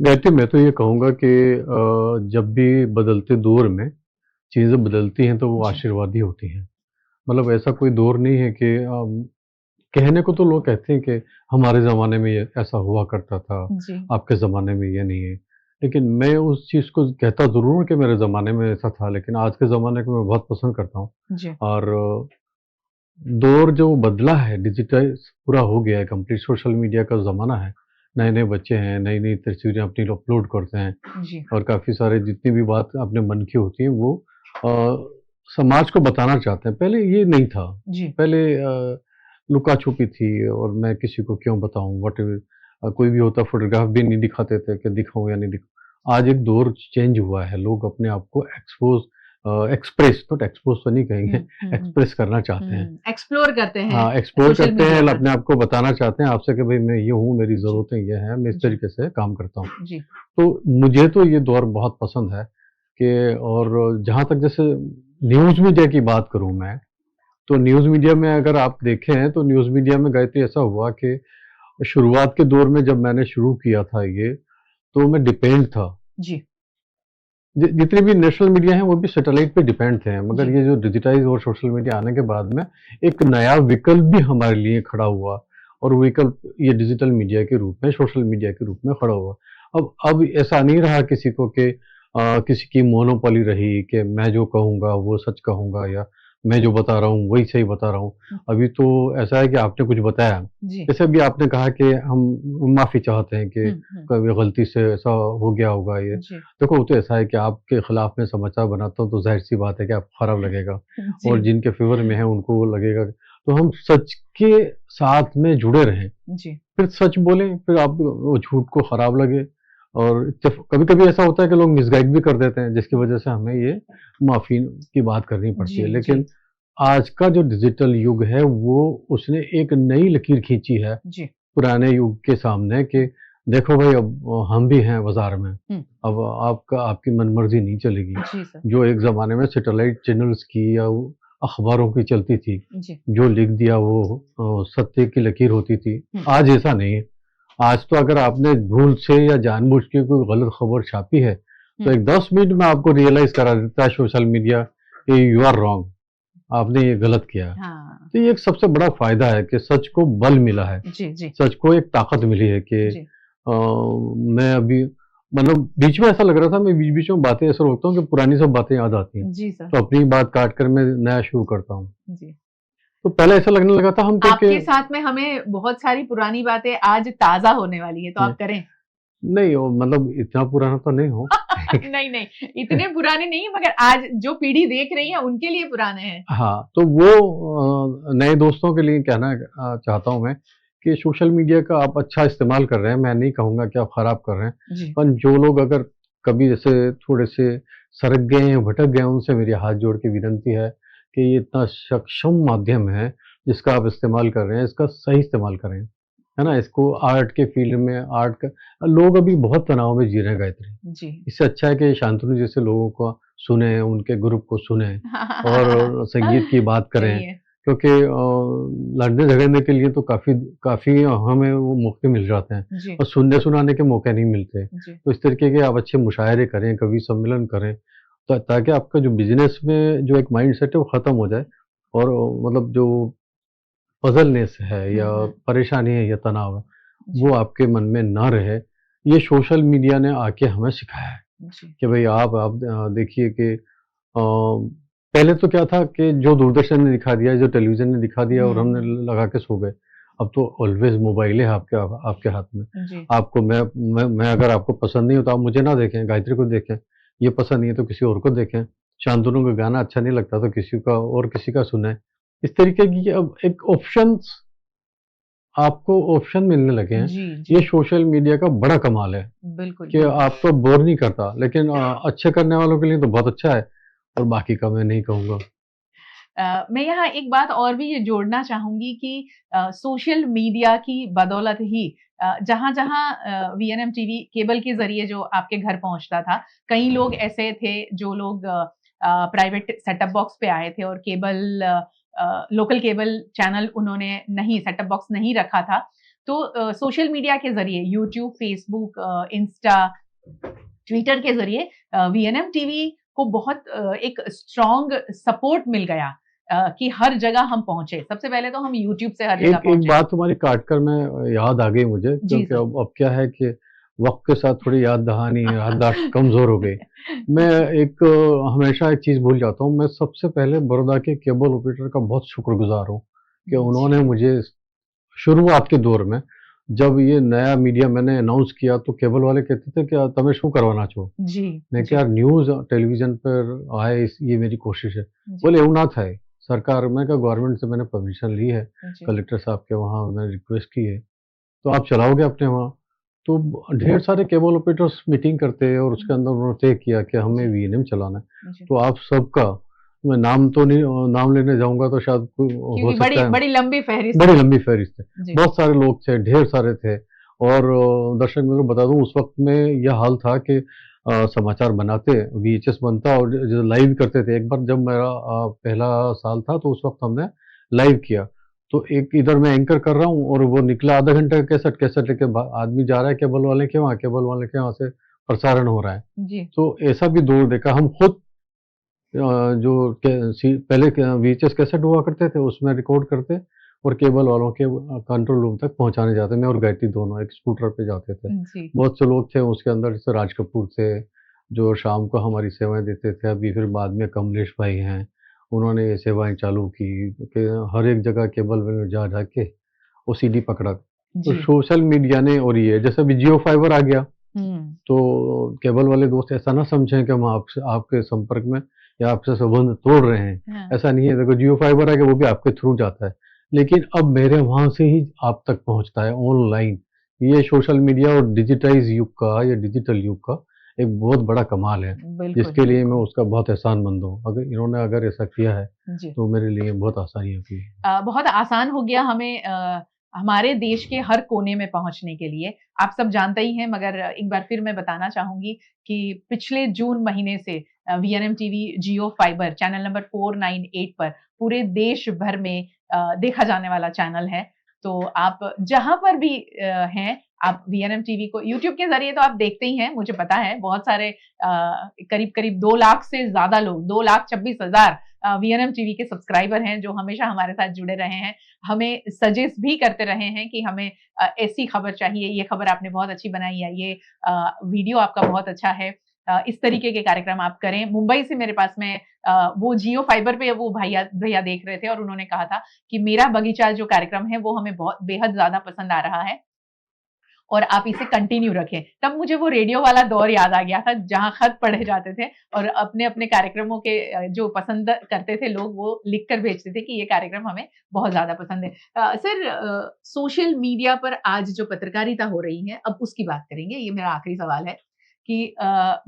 गायत्री, मैं तो ये कहूँगा कि जब भी बदलते दौर में चीज़ें बदलती हैं तो वो जी। आशीर्वाद ही होती हैं। मतलब ऐसा कोई दौर नहीं है कि कहने को तो लोग कहते हैं कि हमारे ज़माने में ये ऐसा हुआ करता था, जी आपके ज़माने में ये नहीं है। लेकिन मैं उस चीज़ को कहता ज़रूर हूँ कि मेरे ज़माने में ऐसा था, लेकिन आज के ज़माने को मैं बहुत पसंद करता हूँ। जी और दौर जो बदला है, डिजिटाइज़ पूरा हो गया है, कंप्लीट सोशल मीडिया का ज़माना है। नए-नए बच्चे हैं, नई-नई तस्वीरें अपनी अपलोड करते हैं जी और काफ़ी सारे जितनी भी बात अपने मन की होती है वो अ, समाज को बताना चाहते हैं। पहले ये नहीं था। जी पहले लुका-छुपी थी और मैं किसी को क्यों बताऊँ व्हाटएवर कोई भी होता फ़ोटोग्राफ भी नहीं दिखाते थे कि दिखाऊँ या नहीं दिखाऊँ। आज एक दौर चेंज हुआ है, लोग अपने आप को एक्सप्रेस नॉट एक्सपोज़ तो नहीं कहेंगे, एक्सप्रेस करना चाहते हैं। एक्सप्लोर करते हैं हाँ, एक्सप्लोर सोशल करते हैं, मीडिया पर। अपने आप को बताना चाहते हैं आपसे कि भई मैं ये हूँ, मेरी जी ज़रूरतें ये हैं, मैं इस जी तरीके से काम करता हूँ। जी तो मुझे तो ये दौर बहुत पसंद है कि और जहाँ तक जैसे न्यूज़ मीडिया की बात करूँ मैं, तो न्यूज़ मीडिया में अगर आप देखें तो न्यूज़ मीडिया में गायत्री ऐसा हुआ कि शुरुआत के दौर में जब मैंने शुरू किया था ये, तो मैं डिपेंड था। जी जितने भी नेशनल मीडिया हैं वो भी सैटेलाइट पे डिपेंड थे, मगर जी ये जो डिजिटाइज़ और सोशल मीडिया आने के बाद में एक नया विकल्प भी हमारे लिए खड़ा हुआ और वो विकल्प ये डिजिटल मीडिया के रूप में, सोशल मीडिया के रूप में खड़ा हुआ। अब ऐसा नहीं रहा किसी को कि किसी की मोनोपोली रही कि मैं जो कहूँगा वो सच कहूँगा या मैं जो बता रहा हूँ वही सही बता रहा हूँ। अभी तो ऐसा है कि आपने कुछ बताया, जी जैसे अभी आपने कहा कि हम माफ़ी चाहते हैं कि हम्म। कभी गलती से ऐसा हो गया होगा ये। जी देखो, वो तो ऐसा है कि आपके खिलाफ मैं समाचार बनाता हूँ तो ज़ाहिर-सी बात है कि आपको खराब लगेगा जी और जिनके फ़ेवर में है उनको वो लगेगा। तो हम सच के साथ में जुड़े रहें, जी फिर सच बोलें, फिर आप वो झूठ को खराब लगे और जब कभी-कभी ऐसा होता है कि लोग मिसगाइड भी कर देते हैं जिसकी वज़ह से हमें ये माफ़ी की बात करनी पड़ती जी है। जी लेकिन आज का जो डिजिटल युग है वो उसने एक नई लकीर खींची है जी पुराने युग के सामने कि देखो भाई अब हम भी हैं बाज़ार में। हम्म। अब आपकी मनमर्ज़ी नहीं चलेगी। जी सर जो एक ज़माने में सैटेलाइट चैनल्स की या वो अख़बारों की चलती थी, जी जो लिख दिया वो सत्य की लकीर होती थी। आज ऐसा नहीं है। आज तो अगर आपने भूल से या जानबूझ के कोई गलत खबर छापी है, तो एक 10 मिनट में आपको रियलाइज़ करा देता है सोशल मीडिया कि यू आर रॉन्ग, आपने ये गलत किया है। हाँ तो ये एक सबसे बड़ा फ़ायदा है कि सच को बल मिला है। जी जी सच को एक ताकत मिली है कि जी मैं अभी मतलब बीच में ऐसा लग रहा था मैं बीच-बीच में बातें ऐसे रोकता हूँ कि पुरानी सब बातें याद आती हैं। जी सर तो अपनी बात काट कर मैं नया शुरू करता हूँ। जी तो पहले ऐसा लगने लगा था हम थे कि आपके साथ में हमें बहुत सारी पुरानी बातें आज ताजा होने वाली है तो आप करें। नहीं वो मतलब इतना पुराना तो नहीं हूँ। नहीं नहीं इतने पुराने नहीं मगर आज जो पीढ़ी देख रही है उनके लिए पुराने हैं। हाँ, तो वो नए दोस्तों के लिए कहना चाहता हूँ मैं कि सोशल मीडिया का आप अच्छा इस्तेमाल कर रहे हैं, मैं नहीं कहूँगा कि आप खराब कर रहे हैं। जी पर जो लोग अगर कभी जैसे थोड़े से सरक गए हैं, भटक गए हैं, उनसे मेरी हाथ जोड़ के विनती है कि ये इतना सक्षम माध्यम है, जिसका आप इस्तेमाल कर रहे हैं, इसका सही इस्तेमाल करें। है ना? इसको आर्ट के फ़ील्ड में आर्ट का लोग अभी बहुत तनाव में जी रहे हैं गायत्री। जी इससे अच्छा है कि शांतनु जैसे लोगों को सुनें, उनके ग्रुप को सुनें और संगीत की बात करें। सही है। क्योंकि लड़ने-झगड़ने के लिए तो काफ़ी काफ़ी हमें वो मौके मिल जाते हैं जी और सुनने-सुनाने के मौके नहीं मिलते। जी तो इस तरीके के आप अच्छे मुशायरे करें, कवि सम्मेलन करें, ताकि आपका जो बिज़नेस में जो एक माइंडसेट है वो ख़त्म हो जाए और मतलब जो पज़लनेस है या परेशानी है या तनाव है, जी वो आपके मन में ना रहे। ये सोशल मीडिया ने आके हमें सिखाया है जी कि भई आप देखिए कि पहले तो क्या था कि जो दूरदर्शन ने दिखा दिया, जो टेलीविज़न ने दिखा दिया और हमने लगा के सो गए। अब तो ऑलवेज़ मोबाइल है आपके हाथ में। जी आपको मैं अगर आपको पसंद नहीं हो तो आप मुझे ना देखें, गायत्री को देखें। ये पसंद नहीं है तो किसी और को देखें। शांतनु का गाना अच्छा नहीं लगता तो किसी का सुनें। इस तरीके की अब एक आपको ऑप्शन मिलने लगे हैं। जी ये जी सोशल मीडिया का बड़ा कमाल है बिल्कुल कि बिल्कुल। आपको बोर नहीं करता। लेकिन अच्छे करने वालों के लिए तो बहुत अच्छा है और बाकी का मैं नहीं कहूँगा। मैं यहाँ एक बात और भी ये जोड़ना चाहूँगी कि सोशल मीडिया की बदौलत ही जहाँ-जहाँ वीएनएम टीवी केबल के ज़रिए जो आपके घर पहुँचता था, कई लोग ऐसे थे जो लोग प्राइवेट सेटअप बॉक्स पे आए थे और लोकल केबल चैनल उन्होंने नहीं सेटअप बॉक्स नहीं रखा था। तो सोशल मीडिया के ज़रिए यूट्यूब, फेसबुक, इंस्टा, ट्विटर के ज़रिए वीएनएम टीवी को बहुत एक स्ट्रॉन्ग सपोर्ट मिल गया कि हर जगह हम पहुंचे? सबसे पहले तो हम यूट्यूब से हर जगह एक एक पहुंचे। बात तुम्हारी काट कर मैं याद आ गई मुझे, जी क्योंकि सर। अब क्या है कि वक्त के साथ थोड़ी याददाश्त कमजोर हो गई। मैं एक हमेशा एक चीज भूल जाता हूँ। मैं सबसे पहले बड़ौदा के केबल ऑपरेटर का बहुत शुक्रगुजार हूँ कि उन्होंने जी मुझे शुरुआत के दौर में, जब ये नया मीडिया मैंने अनाउंस किया, तो केबल वाले कहते थे कि તમે શું करवाना છો? जी मैं जी क्या न्यूज़ टेलीविज़न पर आए, इस ये मेरी कोशिश है। जी बोले એવું ना થાય सरकार, मैं कहा गवर्नमेंट से मैंने परमिशन ली है, जी कलेक्टर साहब के वहाँ मैंने रिक्वेस्ट की है, तो आप चलाओगे अपने वहाँ? तो ढेर सारे केबल ऑपरेटर्स मीटिंग करते हैं और उसके अंदर उन्होंने तय किया कि हमें जी वीएनएम चलाना है। जी तो आप सबका, मैं नाम तो नहीं नाम लेने जाऊँगा तो शायद कोई हो क्योंकि बड़ी सकता है, बड़ी लंबी फहरिस्त बड़ी थी। लंबी फ़हरिस्त है। जी बहुत सारे लोग थे, ढेर सारे थे। और दर्शक मित्रों बता दूँ, उस वक़्त में यह हाल था कि समाचार बनाते, वीएचएस बनता और जो लाइव करते थे। एक बार जब मेरा पहला साल था तो उस वक़्त हमने लाइव किया। तो एक इधर मैं एंकर कर रहा हूँ और वो निकला आधा घंटे का कैसेट, कैसेट लेके आदमी जा रहा है केबल वाले के वहाँ, केबल वाले के यहाँ से प्रसारण हो रहा है। जी तो ऐसा भी दौर देखा। हम खुद जो पहले वीएचएस कैसेट हुआ करते थे उसमें रिकॉर्ड करते और केबल वालों के कंट्रोल रूम तक पहुंचाने जाते। मैं और गायत्री दोनों एक स्कूटर पे जाते थे। जी बहुत से लोग थे उसके अंदर, जैसे राज कपूर थे जो शाम को हमारी सेवाएं देते थे। अभी फिर बाद में कमलेश भाई हैं, उन्होंने ये सेवाएं चालू की कि हर एक जगह केबल में जा जा के वो सीडी पकड़ा। तो जी सोशल मीडिया ने, और ये जैसे अभी जियो फाइबर आ गया, हम्म तो केबल वाले दोस्त ऐसा ना समझें कि हम आपसे आपके संपर्क में या आपसे संबंध तोड़ रहे हैं। हाँ ऐसा नहीं है, देखो जियो फाइबर है कि वो भी आपके थ्रू जाता है। लेकिन अब मेरे वहाँ से ही आप तक पहुँचता है ऑनलाइन। ये सोशल मीडिया और डिजिटाइज़ युग का, या डिजिटल युग का एक बहुत बड़ा कमाल है, बिल्कुल जिसके लिए मैं बिल्कुल उसका बहुत एहसानमंद हूँ। अगर ऐसा किया है, जी तो मेरे लिए बहुत आसानी हुई है। बहुत आसान हो गया हमें हमारे देश के हर कोने में पहुंचने के लिए। आप सब जानते ही हैं, मगर एक बार फिर मैं बताना चाहूंगी कि पिछले जून महीने से वीएनएम टीवी जियो फाइबर चैनल नंबर 498 पर पूरे देश भर में देखा जाने वाला चैनल है। तो आप जहां पर भी हैं, आप वीएनएम टीवी को यूट्यूब के जरिए तो आप देखते ही हैं, मुझे पता है बहुत सारे करीब करीब 2 लाख से ज्यादा लोग, 2,26,000 वीएनएम टीवी के सब्सक्राइबर हैं जो हमेशा हमारे साथ जुड़े रहे हैं। हमें सजेस्ट भी करते रहे हैं कि हमें ऐसी खबर चाहिए, ये खबर आपने बहुत अच्छी बनाई है, ये वीडियो आपका बहुत अच्छा है, इस तरीके के कार्यक्रम आप करें। मुंबई से मेरे पास में वो जियो फाइबर पे वो भैया भैया देख रहे थे और उन्होंने कहा था कि मेरा बगीचा जो कार्यक्रम है वो हमें बहुत बेहद ज्यादा पसंद आ रहा है और आप इसे कंटिन्यू रखें। तब मुझे वो रेडियो वाला दौर याद आ गया था जहां खत पढ़े जाते थे और अपने अपने कार्यक्रमों के जो पसंद करते थे लोग वो लिख कर भेजते थे कि ये कार्यक्रम हमें बहुत ज्यादा पसंद है। सर, सोशल मीडिया पर आज जो पत्रकारिता हो रही है, अब उसकी बात करेंगे। ये मेरा आखिरी सवाल है कि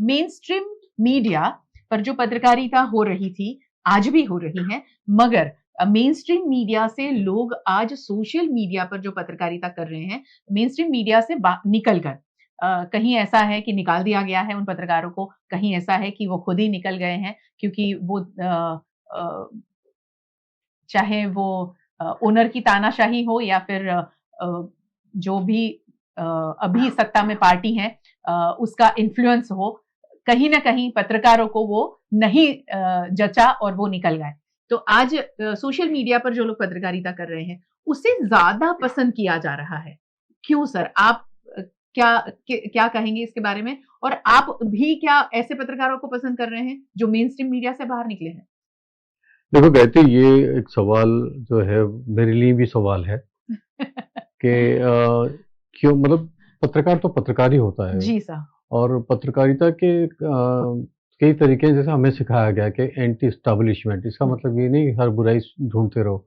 मेन स्ट्रीम मीडिया पर जो पत्रकारिता हो रही थी, आज भी हो रही है, मगर मेन स्ट्रीम मीडिया से लोग आज सोशल मीडिया पर जो पत्रकारिता कर रहे हैं, मेन स्ट्रीम मीडिया से निकल कर कहीं ऐसा है कि निकाल दिया गया है उन पत्रकारों को, कहीं ऐसा है कि वो खुद ही निकल गए हैं क्योंकि वो अ, चाहे वो ओनर की तानाशाही हो या फिर जो भी अभी सत्ता में पार्टी है उसका इन्फ्लुएंस हो, कहीं ना कहीं पत्रकारों को वो नहीं जचा और वो निकल गए। तो आज सोशल मीडिया पर जो लोग पत्रकारिता कर रहे हैं उसे ज्यादा पसंद किया जा रहा है। क्यों सर? आप क्या कहेंगे इसके बारे में? और आप भी क्या ऐसे पत्रकारों को पसंद कर रहे हैं जो मेन स्ट्रीम मीडिया से बाहर निकले हैं? देखो कहते, ये एक सवाल जो है मेरे लिए भी सवाल है कि क्यों, मतलब पत्रकार तो पत्रकार ही होता है। जी सर। और पत्रकारिता के कई तरीके हैं, जैसे हमें सिखाया गया कि एंटी स्टैब्लिशमेंट, इसका मतलब ये नहीं कि हर बुराई ढूंढते रहो।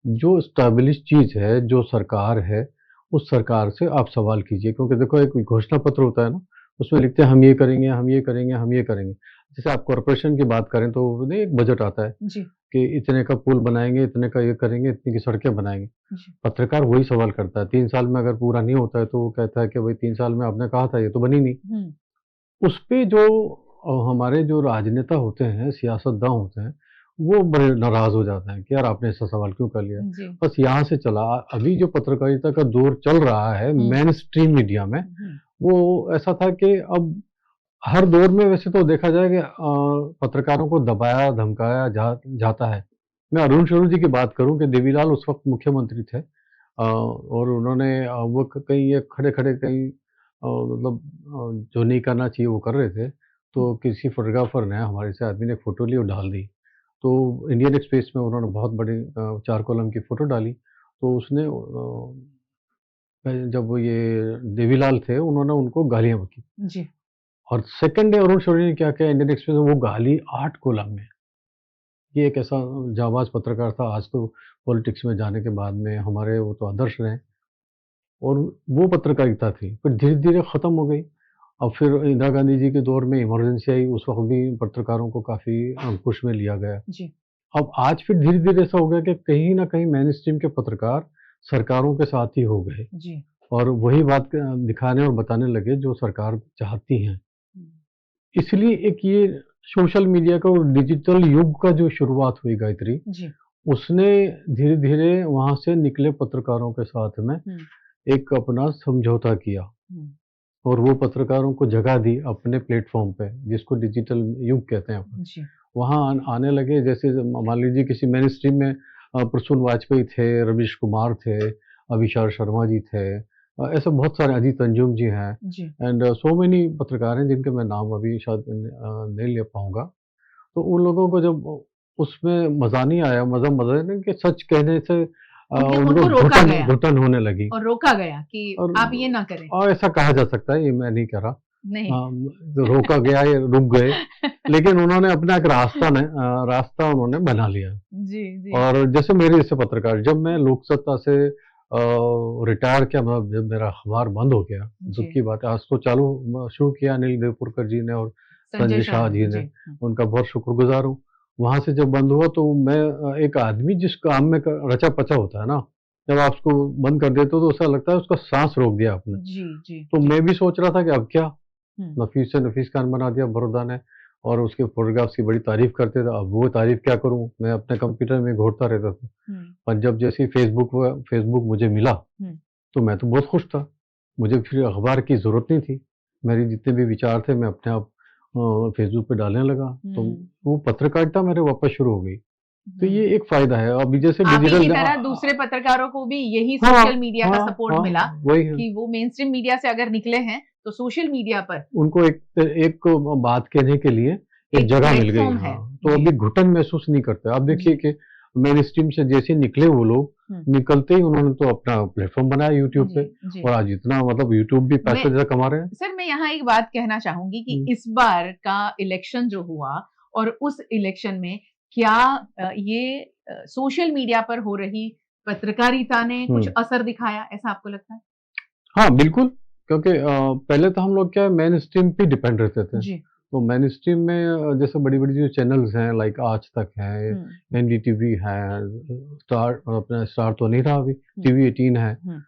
जो स्टैब्लिश चीज़ है, जो सरकार है, उस सरकार से आप सवाल कीजिए, क्योंकि देखो एक घोषणा पत्र होता है ना, उसमें लिखते हैं हम ये करेंगे, हम ये करेंगे, हम ये करेंगे। जैसे आप कॉर्पोरेशन की बात करें तो नहीं, एक बजट आता है जी कि इतने का पुल बनाएँगे, इतने का ये करेंगे, इतनी की सड़कें बनाएँगे। जी पत्रकार वही सवाल करता है, 3 साल में अगर पूरा नहीं होता है तो वो कहता है कि भई 3 साल में आपने कहा था, ये तो बनी नहीं। हम्म उसपे जो हमारे जो राजनेता होते हैं, सियासतदान होते हैं, वो बड़े नाराज़ हो जाते हैं कि यार आपने ऐसा सवाल क्यों कर लिया? जी बस यहाँ से चला, अभी जो पत्रकारिता का दौर चल रहा है मेन स्ट्रीम मीडिया में, वो ऐसा था कि अब हर दौर में वैसे तो देखा जाए कि पत्रकारों को दबाया, धमकाया जाता है। मैं अरुण शौरी जी की बात करूं कि देवीलाल उस वक्त मुख्यमंत्री थे, और उन्होंने वो कहीं ये खड़े खड़े कहीं मतलब जो नहीं करना चाहिए वो कर रहे थे, तो किसी फोटोग्राफर ने, हमारे से आदमी ने एक फ़ोटो ली और डाल दी। तो इंडियन एक्सप्रेस में उन्होंने बहुत बड़ी 4 कॉलम की फ़ोटो डाली, तो उसने जब वो ये देवीलाल थे, उन्होंने उनको गालियाँ बकी। जी। और सेकंड डे अरुण शौरी ने क्या किया, इंडियन एक्सप्रेस में वो गाली 8 कॉलम में। ये एक ऐसा जाबाज़ पत्रकार था, आज तो पॉलिटिक्स में जाने के बाद में हमारे वो तो आदर्श रहे, और वो पत्रकारिता थी। फिर धीरे-धीरे ख़त्म हो गई। अब फिर इंदिरा गांधी जी के दौर में इमरजेंसी आई, उस वक़्त भी पत्रकारों को काफ़ी अंकुश में लिया गया। जी। अब आज फिर धीरे-धीरे ऐसा हो गया कि कहीं न कहीं मेन स्ट्रीम के पत्रकार सरकारों के साथ ही हो गए, जी। और वही बात दिखाने और बताने लगे जो सरकार चाहती हैं। इसलिए एक ये सोशल मीडिया का और डिजिटल युग का जो शुरुआत हुई गायत्री, जी। उसने धीरे-धीरे वहाँ से निकले पत्रकारों के साथ में एक अपना समझौता किया, और वो पत्रकारों को जगह दी अपने प्लेटफ़ॉर्म पे, जिसको डिजिटल युग कहते हैं अपन। जी। वहाँ आने लगे, जैसे मान लीजिए किसी मेन स्ट्रीम में प्रसून वाजपेयी थे, रवीश कुमार थे, अभिषार शर्मा जी थे, ऐसे बहुत सारे, अजीत अंजुम जी हैं, जी। एंड सो मेनी पत्रकार हैं जिनके मैं नाम अभी शायद नहीं ले पाऊँगा। तो उन लोगों को जब उसमें मज़ा नहीं आया, मज़ा नहीं कि सच कहने से उनको उनको रोका गया घुटन होने लगी, और रोका गया कि और आप ये ना करें। ऐसा कहा जा सकता है, ये मैं नहीं कह रहा। नहीं। जो रोका गया या रुक गए, लेकिन उन्होंने अपना एक रास्ता उन्होंने बना लिया। जी। जी। और जैसे मेरे जैसे पत्रकार, जब मैं लोकसत्ता से रिटायर किया, मतलब जब मेरा अखबार बंद हो गया, दुख जी। की बात है, आज तो शुरू किया अनिल देवपुरकर जी ने और संजय शाह जी ने, उनका बहुत शुक्रगुजार हूँ। वहाँ से जब बंद हुआ तो मैं एक आदमी जिस काम में रचा-पचा होता है ना, जब आप उसको बंद कर देते हो तो ऐसा लगता है उसका साँस रोक दिया आपने। जी। जी। तो मैं भी सोच रहा था कि अब क्या? हम्म। नफीस से नफीस खान बना दिया बड़ौदा ने, और उसके फोटोग्राफ्स की बड़ी तारीफ़ करते थे। अब वो तारीफ़ क्या करूँ? मैं अपने कंप्यूटर में घोटता रहता था। पर जब जैसे ही फ़ेसबुक मुझे मिला, तो मैं तो बहुत खुश था। मुझे फिर अखबार की ज़रूरत नहीं थी। मेरे जितने भी विचार थे मैं अपने आप फ़ेसबुक पे डालने लगा। तो वो पत्रकारिता मेरे वापस शुरू हो गई। तो ये एक फ़ायदा है। अभी जैसे आप ही डिजिटल की तरह दूसरे पत्रकारों को भी यही हाँ, सोशल मीडिया का सपोर्ट हाँ, मिला वही है। कि वो मेन स्ट्रीम मीडिया से अगर निकले हैं तो सोशल मीडिया पर उनको एक बात कहने के लिए एक एक जगह मिल गई। प्लेटफॉर्म है। तो जी। अभी घुटन महसूस नहीं करते। आप देखिए कि मेन स्ट्रीम से जैसे निकले वो लोग, निकलते ही उन्होंने तो अपना प्लेटफ़ॉर्म बनाया यूट्यूब पे, जी। और आज इतना मतलब यूट्यूब भी पैसे ज़्यादा कमा रहे हैं। सर मैं यहाँ एक बात कहना चाहूंगी कि इस बार का इलेक्शन जो हुआ, और उस इलेक्शन में क्या ये सोशल मीडिया पर हो रही पत्रकारिता ने कुछ असर दिखाया, ऐसा आपको लगता है? हाँ, बिल्कुल, क्योंकि पहले तो हम लोग क्या है, मेन स्ट्रीम पे डिपेंड रहते थे। जी। तो मेन स्ट्रीम में जैसे बड़ी-बड़ी जो चैनल्स हैं, लाइक आज तक है, एनडीटीवी है, अपना स्टार तो नहीं रहा अभी, टीवी 18 है।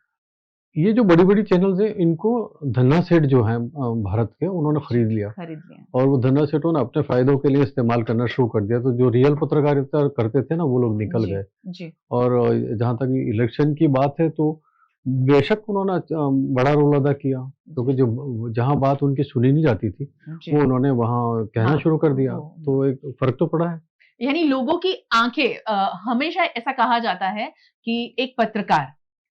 ये जो बड़ी-बड़ी चैनल्स हैं, इनको धन्ना सेठ जो हैं भारत के, उन्होंने खरीद लिया। और वो धन्ना सेठों ने अपने फ़ायदों के लिए इस्तेमाल करना शुरू कर दिया। तो जो रियल पत्रकारिता करते थे ना, वो लोग निकल गए। जी। और जहाँ तक इलेक्शन की बात है, तो बेशक उन्होंने बड़ा रोल अदा किया, क्योंकि जो जहाँ बात उनकी सुनी नहीं जाती थी, वो उन्होंने वहाँ कहना शुरू कर दिया। तो एक फ़र्क तो पड़ा है। यानी लोगों की आंखें, हमेशा ऐसा कहा जाता है कि एक पत्रकार,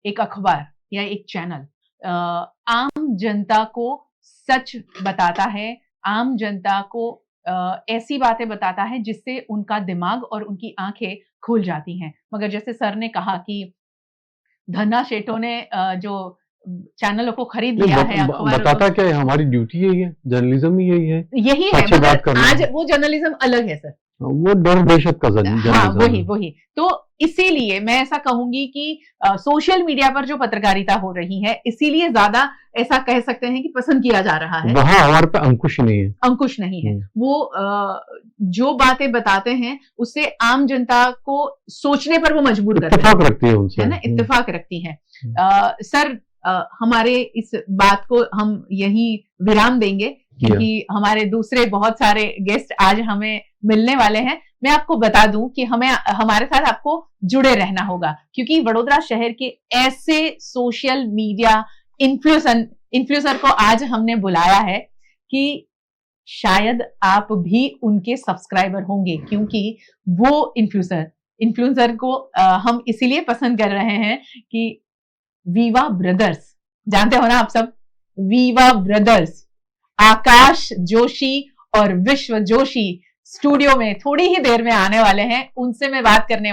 एक अखबार या एक चैनल आम जनता को सच बताता है, आम जनता को ऐसी बातें बताता है जिससे उनका दिमाग और उनकी आंखें खुल जाती हैं। मगर जैसे सर ने कहा कि धन्ना सेठों ने जो चैनलों को खरीद लिया है, अखबारों बताता क्या है, हमारी ड्यूटी यही है, जर्नलिज्म ही यही है। यही है, मगर आज वो जर्नलिज्म अलग है सर, वो डर दहशत का जर्नलिज्म। हाँ, वही। तो इसीलिए मैं ऐसा कहूंगी कि सोशल मीडिया पर जो पत्रकारिता हो रही है, इसीलिए ज्यादा ऐसा कह सकते हैं कि पसंद किया जा रहा है। वहाँ हमारे पे अंकुश नहीं है। अंकुश नहीं है। वो जो बातें बताते हैं उससे आम जनता को सोचने पर वो मजबूर करते हैं। इत्तेफाक रखती है उनसे, है ना, इत्तेफाक रखती है। सर हमारे इस बात को हम यही विराम देंगे, क्योंकि हमारे दूसरे बहुत सारे गेस्ट आज हमें मिलने वाले हैं। मैं आपको बता दूं कि हमारे साथ आपको जुड़े रहना होगा, क्योंकि वडोदरा शहर के ऐसे सोशल मीडिया इन्फ्लुएंसर को आज हमने बुलाया है कि शायद आप भी उनके सब्सक्राइबर होंगे, क्योंकि वो इन्फ्लुएंसर इन्फ्लुएंसर को हम इसीलिए पसंद कर रहे हैं कि वीवा ब्रदर्स, जानते हो ना आप सब, वीवा ब्रदर्स, आकाश जोशी और विश्व जोशी स्टूडियो में थोड़ी ही देर में आने वाले हैं। उनसे मैं बात करने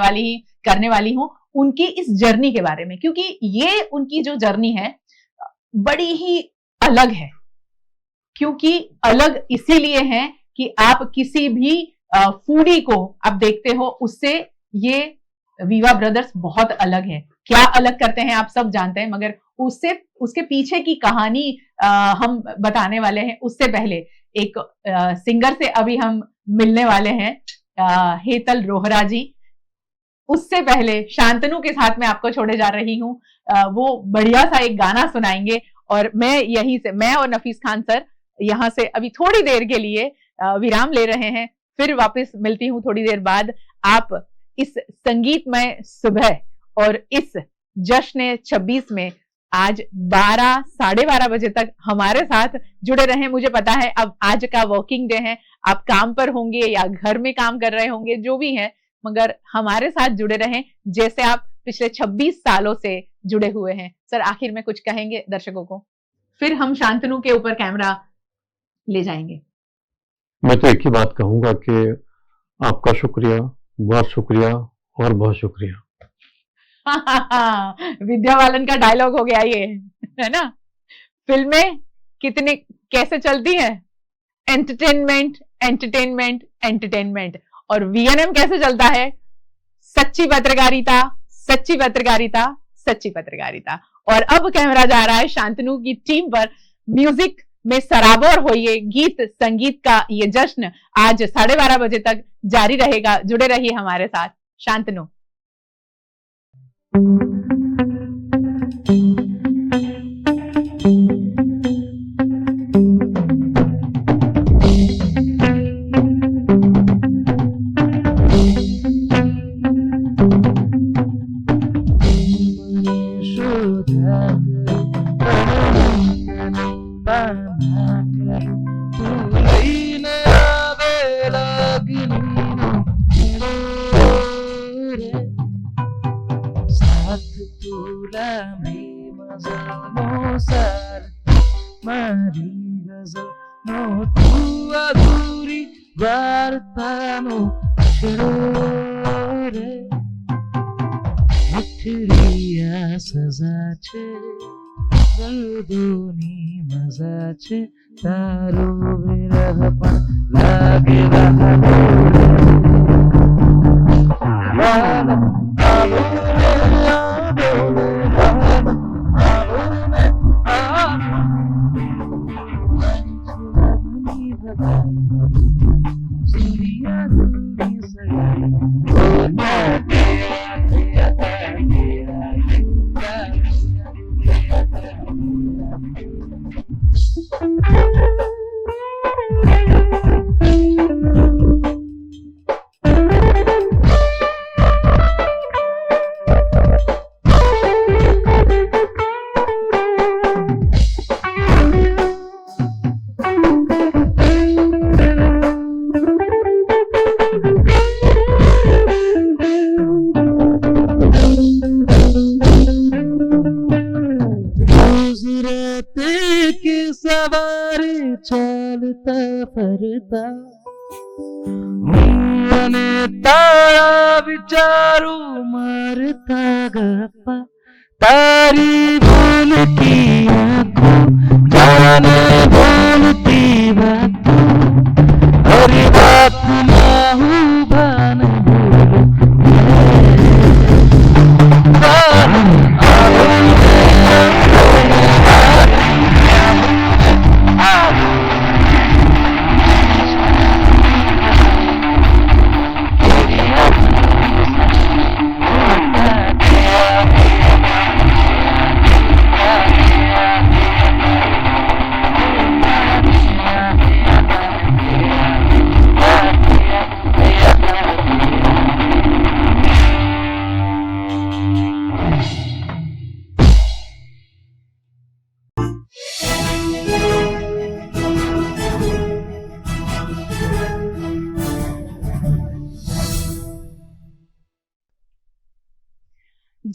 वाली हूं उनकी इस जर्नी के बारे में, क्योंकि ये उनकी जो जर्नी है बड़ी ही अलग है। क्योंकि अलग इसीलिए है कि आप किसी भी फूडी को आप देखते हो, उससे ये वीवा ब्रदर्स बहुत अलग है। क्या अलग करते हैं आप सब जानते हैं, मगर उसके पीछे की कहानी हम बताने वाले हैं। उससे पहले एक सिंगर से अभी हम मिलने वाले हैं, हेतल रोहरा जी। उससे पहले शांतनु के साथ मैं आपको छोड़े जा रही हूँ, वो बढ़िया सा एक गाना सुनाएंगे और मैं और नफीस खान सर यहाँ से अभी थोड़ी देर के लिए विराम ले रहे हैं। फिर वापस मिलती हूँ थोड़ी देर बाद। आप इस संगीतमय सुबह और इस जश्न 26 में आज 12 साढ़े 12 बजे तक हमारे साथ जुड़े रहें। मुझे पता है अब आज का वर्किंग डे है, आप काम पर होंगे या घर में काम कर रहे होंगे, जो भी है, मगर हमारे साथ जुड़े रहें जैसे आप पिछले 26 सालों से जुड़े हुए हैं। सर आखिर में कुछ कहेंगे दर्शकों को, फिर हम शांतनु के ऊपर कैमरा ले जाएंगे। मैं तो एक ही बात कहूंगा कि आपका शुक्रिया, बहुत शुक्रिया और बहुत शुक्रिया। विद्या बालन का डायलॉग हो गया ये, है ना। फिल्में कितनी कैसे चलती हैं, एंटरटेनमेंट एंटरटेनमेंट एंटरटेनमेंट, और वीएनएम कैसे चलता है, सच्ची पत्रकारिता सच्ची पत्रकारिता सच्ची पत्रकारिता। और अब कैमरा जा रहा है शांतनु की टीम पर। म्यूजिक में सराबोर हो ये गीत संगीत का ये जश्न आज 12:30 बजे तक जारी रहेगा। जुड़े रहिए हमारे साथ। शांतनु।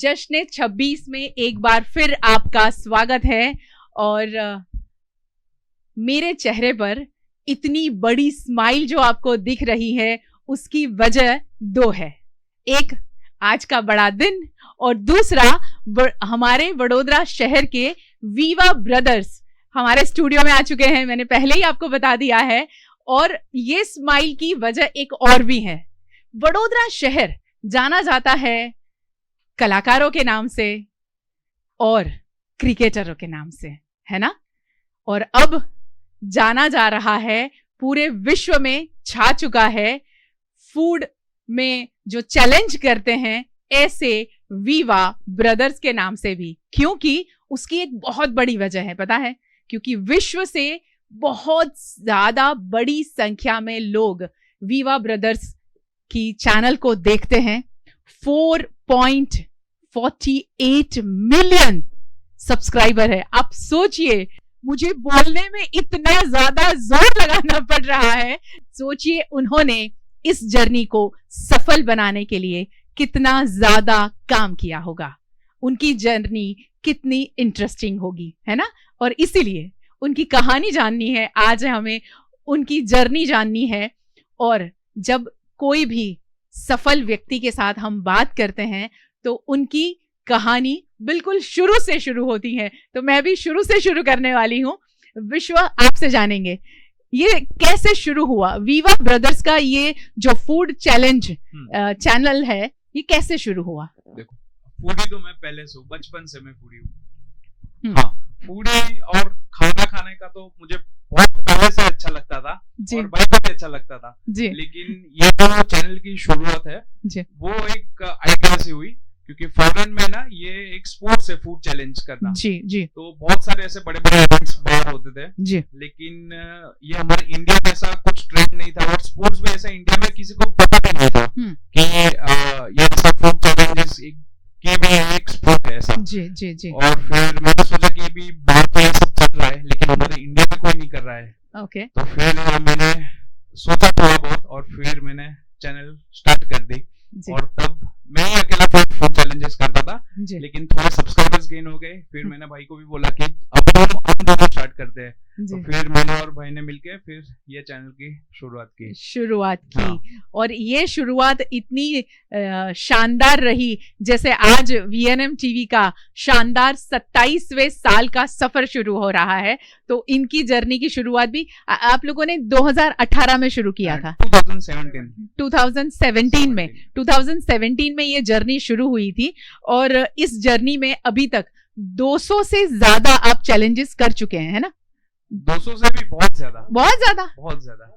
जश्न 26 में एक बार फिर आपका स्वागत है। और मेरे चेहरे पर इतनी बड़ी स्माइल जो आपको दिख रही है उसकी वजह दो है। एक, आज का बड़ा दिन, और दूसरा हमारे वडोदरा शहर के वीवा ब्रदर्स हमारे स्टूडियो में आ चुके हैं। मैंने पहले ही आपको बता दिया है। और ये स्माइल की वजह एक और भी है। वडोदरा शहर जाना जाता है कलाकारों के नाम से और क्रिकेटरों के नाम से, है ना। और अब जाना जा रहा है, पूरे विश्व में छा चुका है, फूड में जो चैलेंज करते हैं ऐसे वीवा ब्रदर्स के नाम से भी। क्योंकि उसकी एक बहुत बड़ी वजह है, पता है, क्योंकि विश्व से बहुत ज्यादा बड़ी संख्या में लोग वीवा ब्रदर्स की चैनल को देखते हैं। 4.48 मिलियन सब्सक्राइबर है। आप सोचिए, मुझे बोलने में इतना ज्यादा जोर लगाना पड़ रहा है। सोचिए उन्होंने इस जर्नी को सफल बनाने के लिए कितना ज्यादा काम किया होगा, उनकी जर्नी कितनी इंटरेस्टिंग होगी, है ना। और इसीलिए उनकी कहानी जाननी है, आज हमें उनकी जर्नी जाननी है। और जब कोई भी सफल व्यक्ति के साथ हम बात करते हैं तो उनकी कहानी बिल्कुल शुरू से शुरू होती है। तो मैं भी शुरू से शुरू करने वाली हूँ। विश्व, आपसे जानेंगे ये कैसे शुरू हुआ, वीवा ब्रदर्स का ये जो फूड चैलेंज चैनल है, ये कैसे शुरू हुआ। देखो, फूडी तो मैं पहले से हूँ, बचपन से मैं फूडी हूँ। हाँ, फूडी और खाना खाने का तो मुझे बहुत पहले से अच्छा लगता था और भाई को भी अच्छा लगता था जी। लेकिन ये जो चैनल की शुरुआत है जी, वो एक आइडिया से हुई, क्योंकि फॉरेन में ना ये एक स्पोर्ट्स है, फूड चैलेंज करना जी जी। तो बहुत सारे ऐसे बड़े बड़े इवेंट्स बाहर होते थे जी, लेकिन ये हमारे इंडिया में ऐसा कुछ ट्रेंड नहीं था। और स्पोर्ट्स में ऐसा इंडिया में किसी को पता भी नहीं था कि ये ऐसा फूड चैलेंजेस की भी एक स्पोर्ट है ऐसा जी जी जी। और फिर मैंने सोचा कि भी बाहर तो ये सब चल रहा है, लेकिन हमारे इंडिया में कोई नहीं कर रहा है। ओके, तो फिर मैंने सोचा थोड़ा बहुत और फिर मैंने चैनल स्टार्ट कर दी। और तब मैं ही अकेला फूड चैलेंजेस करता था, लेकिन थोड़े सब्सक्राइबर्स गेन हो गए। फिर मैंने भाई को भी बोला कि अब हम दोनों स्टार्ट करते हैं। तो फिर मैंने और भाई ने मिलके फिर ये चैनल की शुरुआत की हाँ। और ये शुरुआत इतनी शानदार रही, जैसे आज VNM TV का शानदार 27वें साल का सफर शुरू हो रहा है। तो इनकी जर्नी की शुरुआत भी आप लोगों ने 2018 में शुरू किया था। 2017 में ये जर्नी शुरू हुई थी। और इस जर्नी में अभी तक 200 से ज्यादा आप चैलेंजेस कर चुके हैं, है ना। 200 से भी बहुत ज्यादा।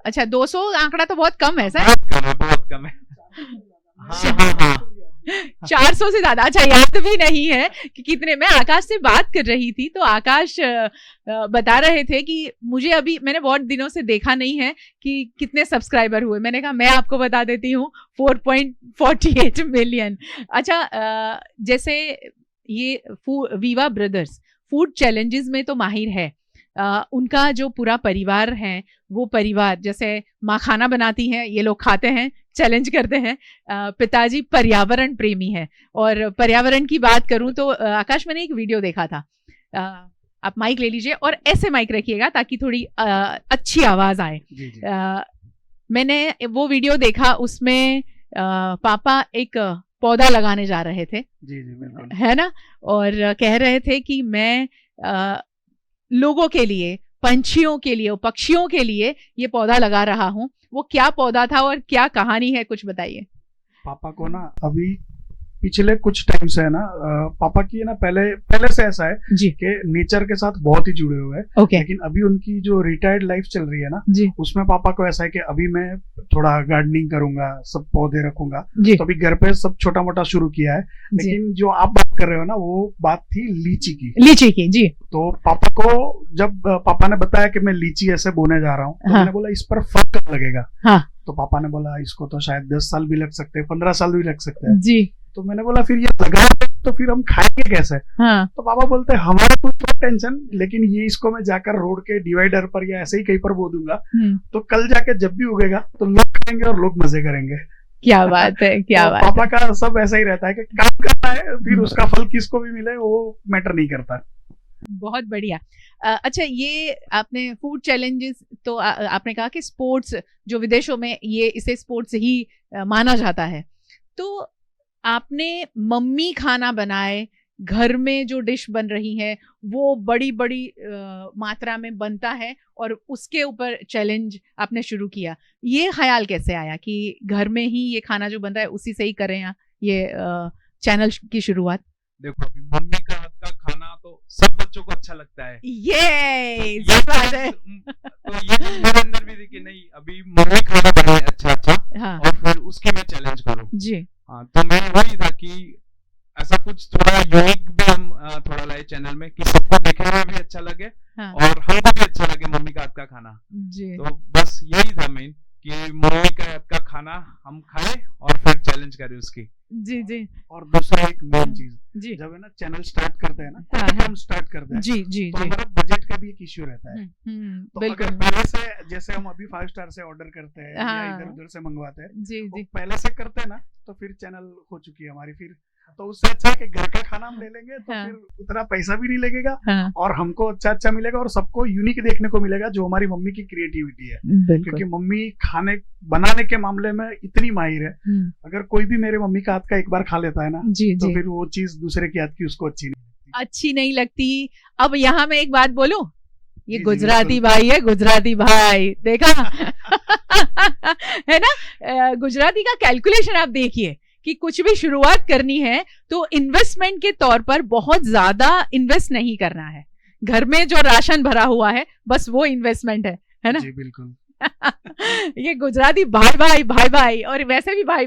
अच्छा, 200 आंकड़ा तो बहुत कम है सर। बहुत कम है। हाँ। 400 से ज्यादा। अच्छा, याद भी नहीं है कि कितने। मैं आकाश से बात कर रही थी तो आकाश बता रहे थे कि मुझे अभी, मैंने बहुत दिनों से देखा नहीं है कि कितने सब्सक्राइबर हुए। मैंने कहा मैं आपको बता देती हूँ, 4.48 मिलियन। अच्छा, जैसे ये वीवा ब्रदर्स फूड चैलेंजेस में तो माहिर है। उनका जो पूरा परिवार है, वो परिवार जैसे माँ खाना बनाती हैं, ये लोग खाते हैं, चैलेंज करते हैं। पिताजी पर्यावरण प्रेमी है। और पर्यावरण की बात करूं तो आकाश, मैंने एक वीडियो देखा था, आप माइक ले लीजिए और ऐसे माइक रखिएगा ताकि थोड़ी अच्छी आवाज आए। मैंने वो वीडियो देखा, उसमें पापा एक पौधा लगाने जा रहे थे जी, है ना। और कह रहे थे कि मैं लोगों के लिए, पंछियों के लिए, पक्षियों के लिए ये पौधा लगा रहा हूँ। वो क्या पौधा था और क्या कहानी है, कुछ बताइए। पापा को ना अभी पिछले कुछ टाइम से है ना, पापा की है ना पहले से ऐसा है जी कि नेचर के साथ बहुत ही जुड़े हुए हैं। लेकिन अभी उनकी जो रिटायर्ड लाइफ चल रही है ना जी, उसमें पापा को ऐसा है कि अभी मैं थोड़ा गार्डनिंग करूंगा, सब पौधे रखूंगा। तो अभी घर पे सब छोटा मोटा शुरू किया है। लेकिन जो आप बात कर रहे हो ना, वो बात थी लीची की जी। तो पापा को जब पापा ने बताया कि मैं लीची ऐसे बोने जा रहा हूँ, तो मैंने बोला इस पर फल कब लगेगा। तो पापा ने बोला इसको तो शायद 10 साल भी लग सकते हैं, 15 साल भी लग सकते हैं जी। तो मैंने बोला फिर ये लगा तो फिर हम खाएंगे कैसे। तो पापा बोलते हैं हमारा कोई टेंशन, लेकिन ये इसको मैं जाकर रोड के डिवाइडर पर या ऐसे ही कहीं पर बो दूंगा, तो कल जाके जब भी उगेगा तो लोग खाएंगे और लोग मजे करेंगे। क्या बात है, क्या तो बात पापा का सब ऐसा ही रहता है कि काम करना है, फिर उसका फल किसको भी मिले वो मैटर नहीं करता। बहुत बढ़िया। अच्छा, ये आपने फूड चैलेंजेस तो आपने कहा कि स्पोर्ट्स जो विदेशों में ये इसे स्पोर्ट्स ही माना जाता है, तो आपने मम्मी खाना बनाए, घर में जो डिश बन रही है वो बड़ी बड़ी मात्रा में बनता है और उसके ऊपर चैलेंज आपने शुरू किया, ये ख्याल कैसे आया कि घर में ही ये खाना जो बन रहा है उसी से ही करें ये चैनल की शुरुआत? देखो, अभी मम्मी का हाथ का खाना तो सब बच्चों को अच्छा लगता है, ये बात है। तो ये मेरे अंदर भी थी कि नहीं, अभी मम्मी खाना बनाए अच्छा हाँ। और फिर उसकी मैं चैलेंज करूं जी। हाँ, तो मैं वही था कि ऐसा कुछ थोड़ा यूनिक भी हम थोड़ा लाए चैनल में कि सबको देखने में भी अच्छा लगे हाँ। और हमको भी अच्छा लगे मम्मी का हाथ का खाना जी। तो बस यही था मेन कि मम्मी का हाथ का खाना हम खाए और फिर चैलेंज करें उसकी। जी जी। और दूसरा एक मेन चीज, जी, जब है ना चैनल स्टार्ट करते हैं ना, हाँ, हम स्टार्ट करते हैं जी जी तो जी। हमारा बजट का भी एक इश्यू रहता है। तो बिल्कुल। अगर पहले से, जैसे हम अभी 5 स्टार से ऑर्डर करते हैं हाँ। या इधर उधर से मंगवाते हैं, जी तो जी। पहले से करते हैं ना, तो फिर चैनल हो चुकी है हमारी, फिर तो उससे अच्छा है कि घर का खाना हम ले लेंगे तो हाँ। फिर उतना पैसा भी नहीं लगेगा हाँ। और हमको अच्छा मिलेगा और सबको यूनिक देखने को मिलेगा, जो हमारी मम्मी की क्रिएटिविटी है। क्योंकि मम्मी खाने बनाने के मामले में इतनी माहिर है, अगर कोई भी मेरे मम्मी का हाथ का एक बार खा लेता है ना, जी तो जी। फिर वो चीज दूसरे के हाथ की उसको अच्छी नहीं लगती। अब यहाँ मैं एक बात बोलूं, ये जी, गुजराती भाई है, गुजराती भाई, देखा है ना, गुजराती का कैलकुलेशन आप देखिए कि कुछ भी शुरुआत करनी है तो इन्वेस्टमेंट के तौर पर बहुत ज्यादा इन्वेस्ट नहीं करना है, घर में जो राशन भरा हुआ है बस वो इन्वेस्टमेंट है ना। जी बिल्कुल। ये गुजराती भाई और वैसे भी भाई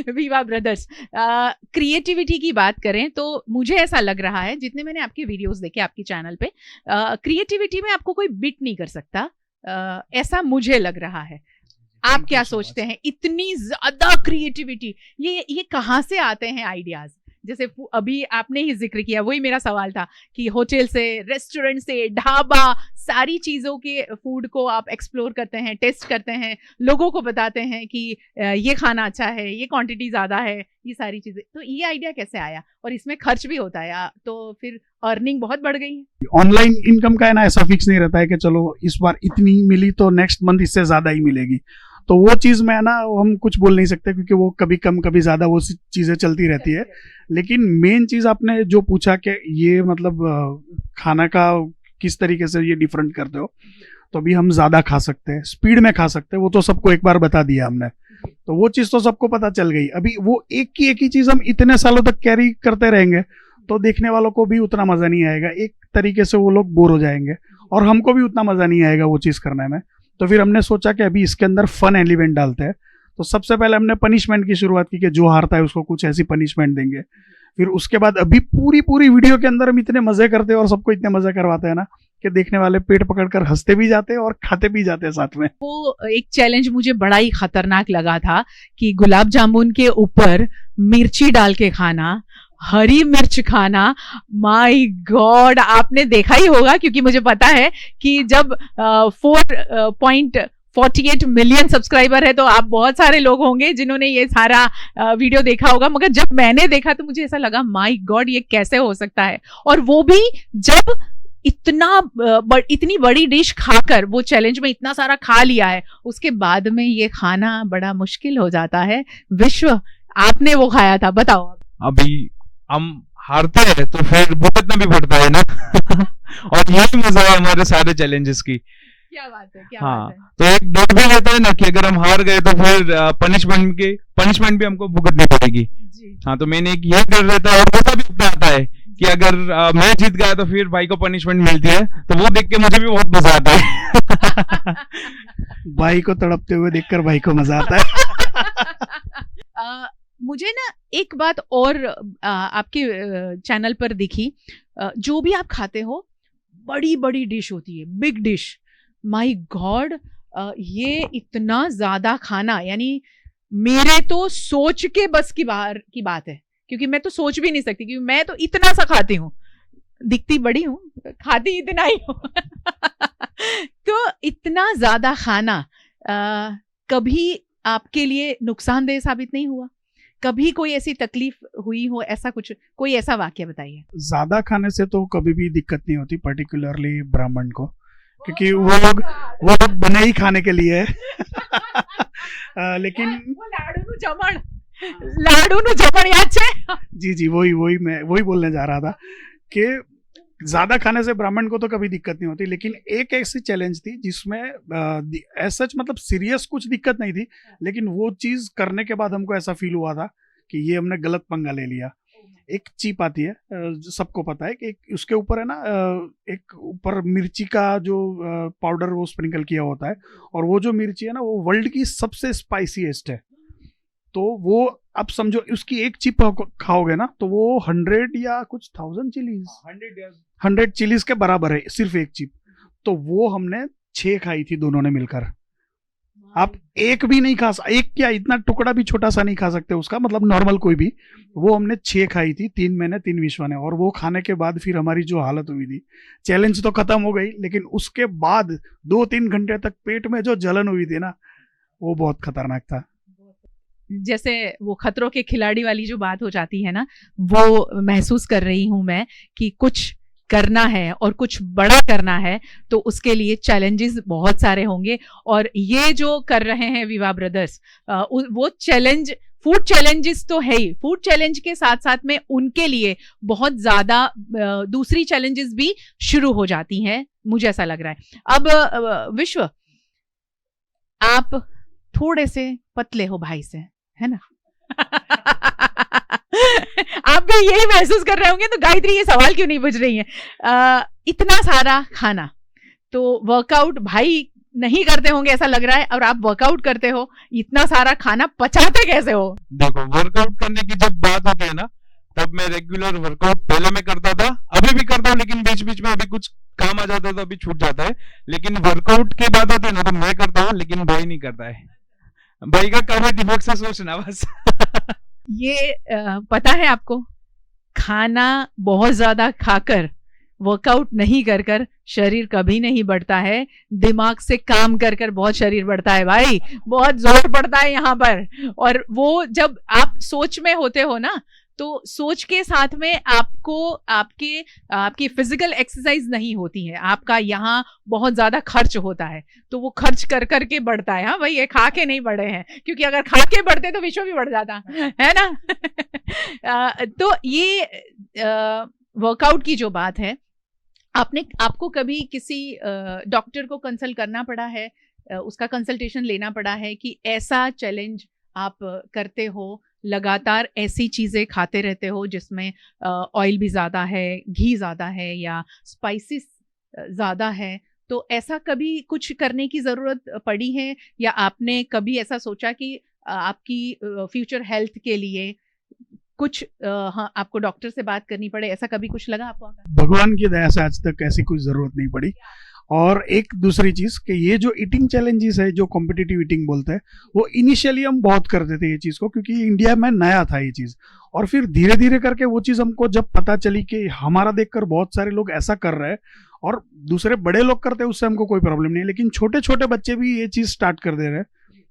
वीवा ब्रदर्स। क्रिएटिविटी की बात करें तो मुझे ऐसा लग रहा है, जितने मैंने आपके वीडियोस देखे आपकी चैनल पे, क्रिएटिविटी में आपको कोई बीट नहीं कर सकता, ऐसा मुझे लग रहा है। आप क्या सोचते हैं, इतनी ज्यादा क्रिएटिविटी ये कहाँ से आते हैं आइडियाज? जैसे अभी आपने ही जिक्र किया, वही मेरा सवाल था कि होटल से, रेस्टोरेंट से, ढाबा, सारी चीजों के फूड को आप एक्सप्लोर करते हैं, टेस्ट करते हैं, लोगों को बताते हैं कि ये खाना अच्छा है, ये क्वांटिटी ज्यादा है, ये सारी चीजें। तो ये आइडिया कैसे आया? और इसमें खर्च भी होता है तो फिर अर्निंग बहुत बढ़ गई है। ऑनलाइन इनकम का है ना, ऐसा फिक्स नहीं रहता है कि चलो इस बार इतनी मिली तो नेक्स्ट मंथ इससे ज्यादा ही मिलेगी, तो वो चीज में है ना हम कुछ बोल नहीं सकते, क्योंकि वो कभी कम कभी ज्यादा वो चीजें चलती रहती है। लेकिन मेन चीज आपने जो पूछा कि ये मतलब खाना का किस तरीके से ये डिफरेंट करते हो, तो अभी हम ज्यादा खा सकते हैं, स्पीड में खा सकते हैं, वो तो सबको एक बार बता दिया हमने, तो वो चीज तो सबको पता चल गई। अभी वो एक ही चीज हम इतने सालों तक कैरी करते रहेंगे तो देखने वालों को भी उतना मजा नहीं आएगा, एक तरीके से वो लोग बोर हो जाएंगे और हमको भी उतना मजा नहीं आएगा वो चीज करने में। तो फिर हमने सोचा कि अभी इसके अंदर फन एलिमेंट डालते हैं। तो सबसे पहले हमने पनिशमेंट की शुरुआत की कि जो हारता है उसको कुछ ऐसी पनिशमेंट देंगे। फिर उसके बाद अभी पूरी वीडियो के अंदर हम इतने मजे करते हैं और सबको इतने मजे करवाते हैं ना कि देखने वाले पेट पकड़कर हंसते भी जाते हैं और खाते भी जाते हैं साथ में। वो एक चैलेंज मुझे बड़ा ही खतरनाक लगा था कि गुलाब जामुन के ऊपर मिर्ची डाल के खाना, हरी मिर्च खाना। माय गॉड, आपने देखा ही होगा क्योंकि मुझे पता है कि जब 4.48 मिलियन सब्सक्राइबर है तो आप बहुत सारे लोग होंगे जिन्होंने ये सारा वीडियो देखा होगा, मगर जब मैंने देखा तो मुझे ऐसा लगा माय गॉड ये कैसे हो सकता है, और वो भी जब इतनी बड़ी डिश खाकर, वो चैलेंज में इतना सारा खा लिया है, उसके बाद में ये खाना बड़ा मुश्किल हो जाता है। विश्व, आपने वो खाया था, बताओ। अभी हम हारते हैं तो फिर भुगतना भी पड़ता है ना और यही मजा है हमारे सारे चैलेंजेस की। क्या बात है, क्या हाँ, बात है। तो एक डर भी रहता है ना कि अगर हम हार गए तो फिर पनिशमेंट भी हमको भुगतनी पड़ेगी। हाँ, तो मैंने एक ये डर रहता है और गुस्सा भी उतना आता है कि अगर मैं जीत गया तो फिर भाई को पनिशमेंट मिलती है, तो वो देख के मुझे भी बहुत मजा आता है भाई को तड़पते हुए देखकर भाई को मजा आता है। मुझे ना एक बात और आपके चैनल पर दिखी, जो भी आप खाते हो बड़ी डिश होती है, बिग डिश। माय गॉड, ये इतना ज्यादा खाना, यानी मेरे तो सोच के बस की बाहर की बात है, क्योंकि मैं तो सोच भी नहीं सकती, क्योंकि मैं तो इतना सा खाती हूँ, दिखती बड़ी हूँ, खाती इतना ही हूँ तो इतना ज्यादा खाना कभी आपके लिए नुकसानदेह साबित नहीं हुआ? कभी कोई ऐसी तकलीफ हुई हो, ऐसा कुछ कोई ऐसा वाक्य बताइए। ज्यादा खाने से तो कभी भी दिक्कत नहीं होती, पर्टिकुलरली ब्राह्मण को, क्योंकि वो लोग बने ही खाने के लिए है। लेकिन लाडू नु जमण याद छे? जी वही मैं बोलने जा रहा था कि ज्यादा खाने से ब्राह्मण को तो कभी दिक्कत नहीं होती, लेकिन एक ऐसी चैलेंज थी जिसमें सच मतलब सीरियस कुछ दिक्कत नहीं थी, लेकिन वो चीज करने के बाद हमको ऐसा फील हुआ था कि ये हमने गलत पंगा ले लिया। एक चिप आती है, सबको पता है कि उसके ऊपर है ना एक ऊपर मिर्ची का जो पाउडर वो स्प्रिंकल किया होता है, और वो जो मिर्ची है ना वो वर्ल्ड की सबसे स्पाइसीएस्ट है। तो वो आप समझो उसकी एक चिप खाओगे ना तो वो 100 या कुछ 100 चिलीज के बराबर है, सिर्फ एक चिप। तो वो हमने 6 खाई थी दोनों ने मिलकर। आप एक भी नहीं खा, एक क्या इतना टुकड़ा भी छोटा सा नहीं खा सकते उसका, मतलब नॉर्मल कोई भी। वो हमने 6 खाई थी, 3 मैंने 3 विश्वा ने। और वो खाने के बाद फिर हमारी जो हालत हुई थी, चैलेंज तो खत्म हो गई, लेकिन उसके बाद 2-3 घंटे तक पेट में जो जलन हुई थी ना वो बहुत खतरनाक था। जैसे वो खतरों के खिलाड़ी वाली जो बात हो जाती है ना, वो महसूस कर रही हूं मैं कि कुछ करना है और कुछ बड़ा करना है तो उसके लिए चैलेंजेस बहुत सारे होंगे। और ये जो कर रहे हैं विवाह ब्रदर्स, वो चैलेंज, फूड चैलेंजेस तो है ही, फूड चैलेंज के साथ साथ में उनके लिए बहुत ज्यादा दूसरी चैलेंजेस भी शुरू हो जाती हैं, मुझे ऐसा लग रहा है। अब विश्व, आप थोड़े से पतले हो भाई से, है ना? आप भी यही महसूस कर रहे होंगे, तो गायत्री ये सवाल क्यों नहीं पूछ रही है? इतना सारा खाना, तो वर्कआउट भाई नहीं करते होंगे ऐसा लग रहा है, और आप वर्कआउट करते हो, इतना सारा खाना पचाते कैसे हो? देखो, वर्कआउट करने की जब बात होती है ना, तब मैं रेगुलर वर्कआउट पहले मैं करता था, अभी भी करता हूँ, लेकिन बीच बीच में अभी कुछ काम आ जाता है तो अभी छूट जाता है। लेकिन वर्कआउट की बात आती है ना तो मैं करता हूँ, लेकिन भाई नहीं करता है। भाई का काम है दिमाग से सोचना बस। ये पता है आपको, खाना बहुत ज्यादा खाकर वर्कआउट नहीं कर कर शरीर कभी नहीं बढ़ता है, दिमाग से काम कर कर बहुत शरीर बढ़ता है भाई, बहुत जोर पड़ता है यहाँ पर। और वो जब आप सोच में होते हो ना, तो सोच के साथ में आपको आपकी फिजिकल एक्सरसाइज नहीं होती है, आपका यहाँ बहुत ज्यादा खर्च होता है, तो वो खर्च कर करके बढ़ता है। हाँ भाई, ये खा के नहीं बढ़े हैं, क्योंकि अगर खा के बढ़ते तो विश्व भी बढ़ जाता है ना। तो ये वर्कआउट की जो बात है, आपको कभी किसी डॉक्टर को कंसल्ट करना पड़ा है, उसका कंसल्टेशन लेना पड़ा है कि ऐसा चैलेंज आप करते हो, लगातार ऐसी चीजें खाते रहते हो जिसमें ऑयल भी ज्यादा है, घी ज्यादा है या स्पाइसेस ज्यादा है, तो ऐसा कभी कुछ करने की जरूरत पड़ी है, या आपने कभी ऐसा सोचा कि आपकी फ्यूचर हेल्थ के लिए कुछ हाँ आपको डॉक्टर से बात करनी पड़े, ऐसा कभी कुछ लगा आपको? भगवान की दया से आज तक ऐसी कोई जरूरत नहीं पड़ी। और एक दूसरी चीज कि ये जो ईटिंग चैलेंजेस है, जो कॉम्पिटिटिव ईटिंग बोलते हैं, वो इनिशियली हम बहुत करते थे ये चीज को, क्योंकि इंडिया में नया था ये चीज। और फिर धीरे धीरे करके वो चीज हमको जब पता चली कि हमारा देखकर बहुत सारे लोग ऐसा कर रहे हैं और दूसरे बड़े लोग करते हैं, उससे हमको कोई प्रॉब्लम नहीं है, लेकिन छोटे छोटे बच्चे भी ये चीज स्टार्ट कर दे रहे हैं।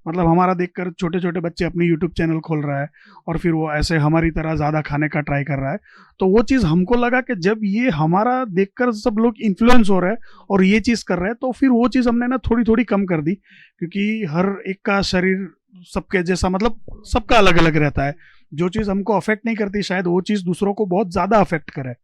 मतलब हमारा देखकर छोटे छोटे बच्चे अपनी यूट्यूब चैनल खोल रहा है और फिर वो ऐसे हमारी तरह ज्यादा खाने का ट्राई कर रहा है। तो वो चीज हमको लगा कि जब ये हमारा देखकर सब लोग इन्फ्लुएंस हो रहे हैं और ये चीज कर रहे हैं, तो फिर वो चीज हमने ना थोड़ी थोड़ी कम कर दी, क्योंकि हर एक का शरीर सबके जैसा, मतलब सबका अलग अलग रहता है। जो चीज हमको अफेक्ट नहीं करती शायद वो चीज दूसरों को बहुत ज्यादा अफेक्ट करे,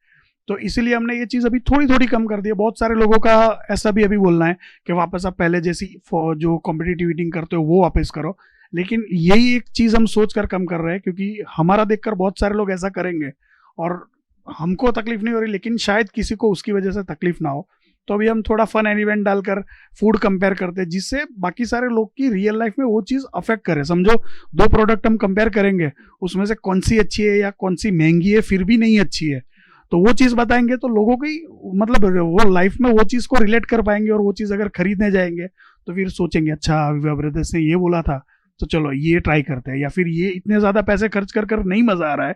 तो इसीलिए हमने ये चीज अभी थोड़ी थोड़ी कम कर दी है। बहुत सारे लोगों का ऐसा भी अभी बोलना है कि वापस आप पहले जैसी जो कॉम्पिटिटिव ईटिंग करते हो वो वापस करो, लेकिन यही एक चीज हम सोच कर कम कर रहे हैं, क्योंकि हमारा देखकर बहुत सारे लोग ऐसा करेंगे और हमको तकलीफ नहीं हो रही, लेकिन शायद किसी को उसकी वजह से तकलीफ ना हो। तो अभी हम थोड़ा फन एलिमेंट डालकर फूड कंपेयर करते हैं, जिससे बाकी सारे लोग की रियल लाइफ में वो चीज अफेक्ट करे। समझो 2 प्रोडक्ट हम कंपेयर करेंगे, उसमें से कौन सी अच्छी है या कौन सी महंगी है, फिर भी नहीं अच्छी है, तो वो चीज बताएंगे तो लोगों की मतलब वो लाइफ में वो चीज को रिलेट कर पाएंगे, और वो चीज अगर खरीदने जाएंगे तो फिर सोचेंगे अच्छा विवाह ब्रदर्स ने ये बोला था तो चलो ये ट्राई करते हैं, या फिर ये इतने ज्यादा पैसे खर्च कर कर नहीं मजा आ रहा है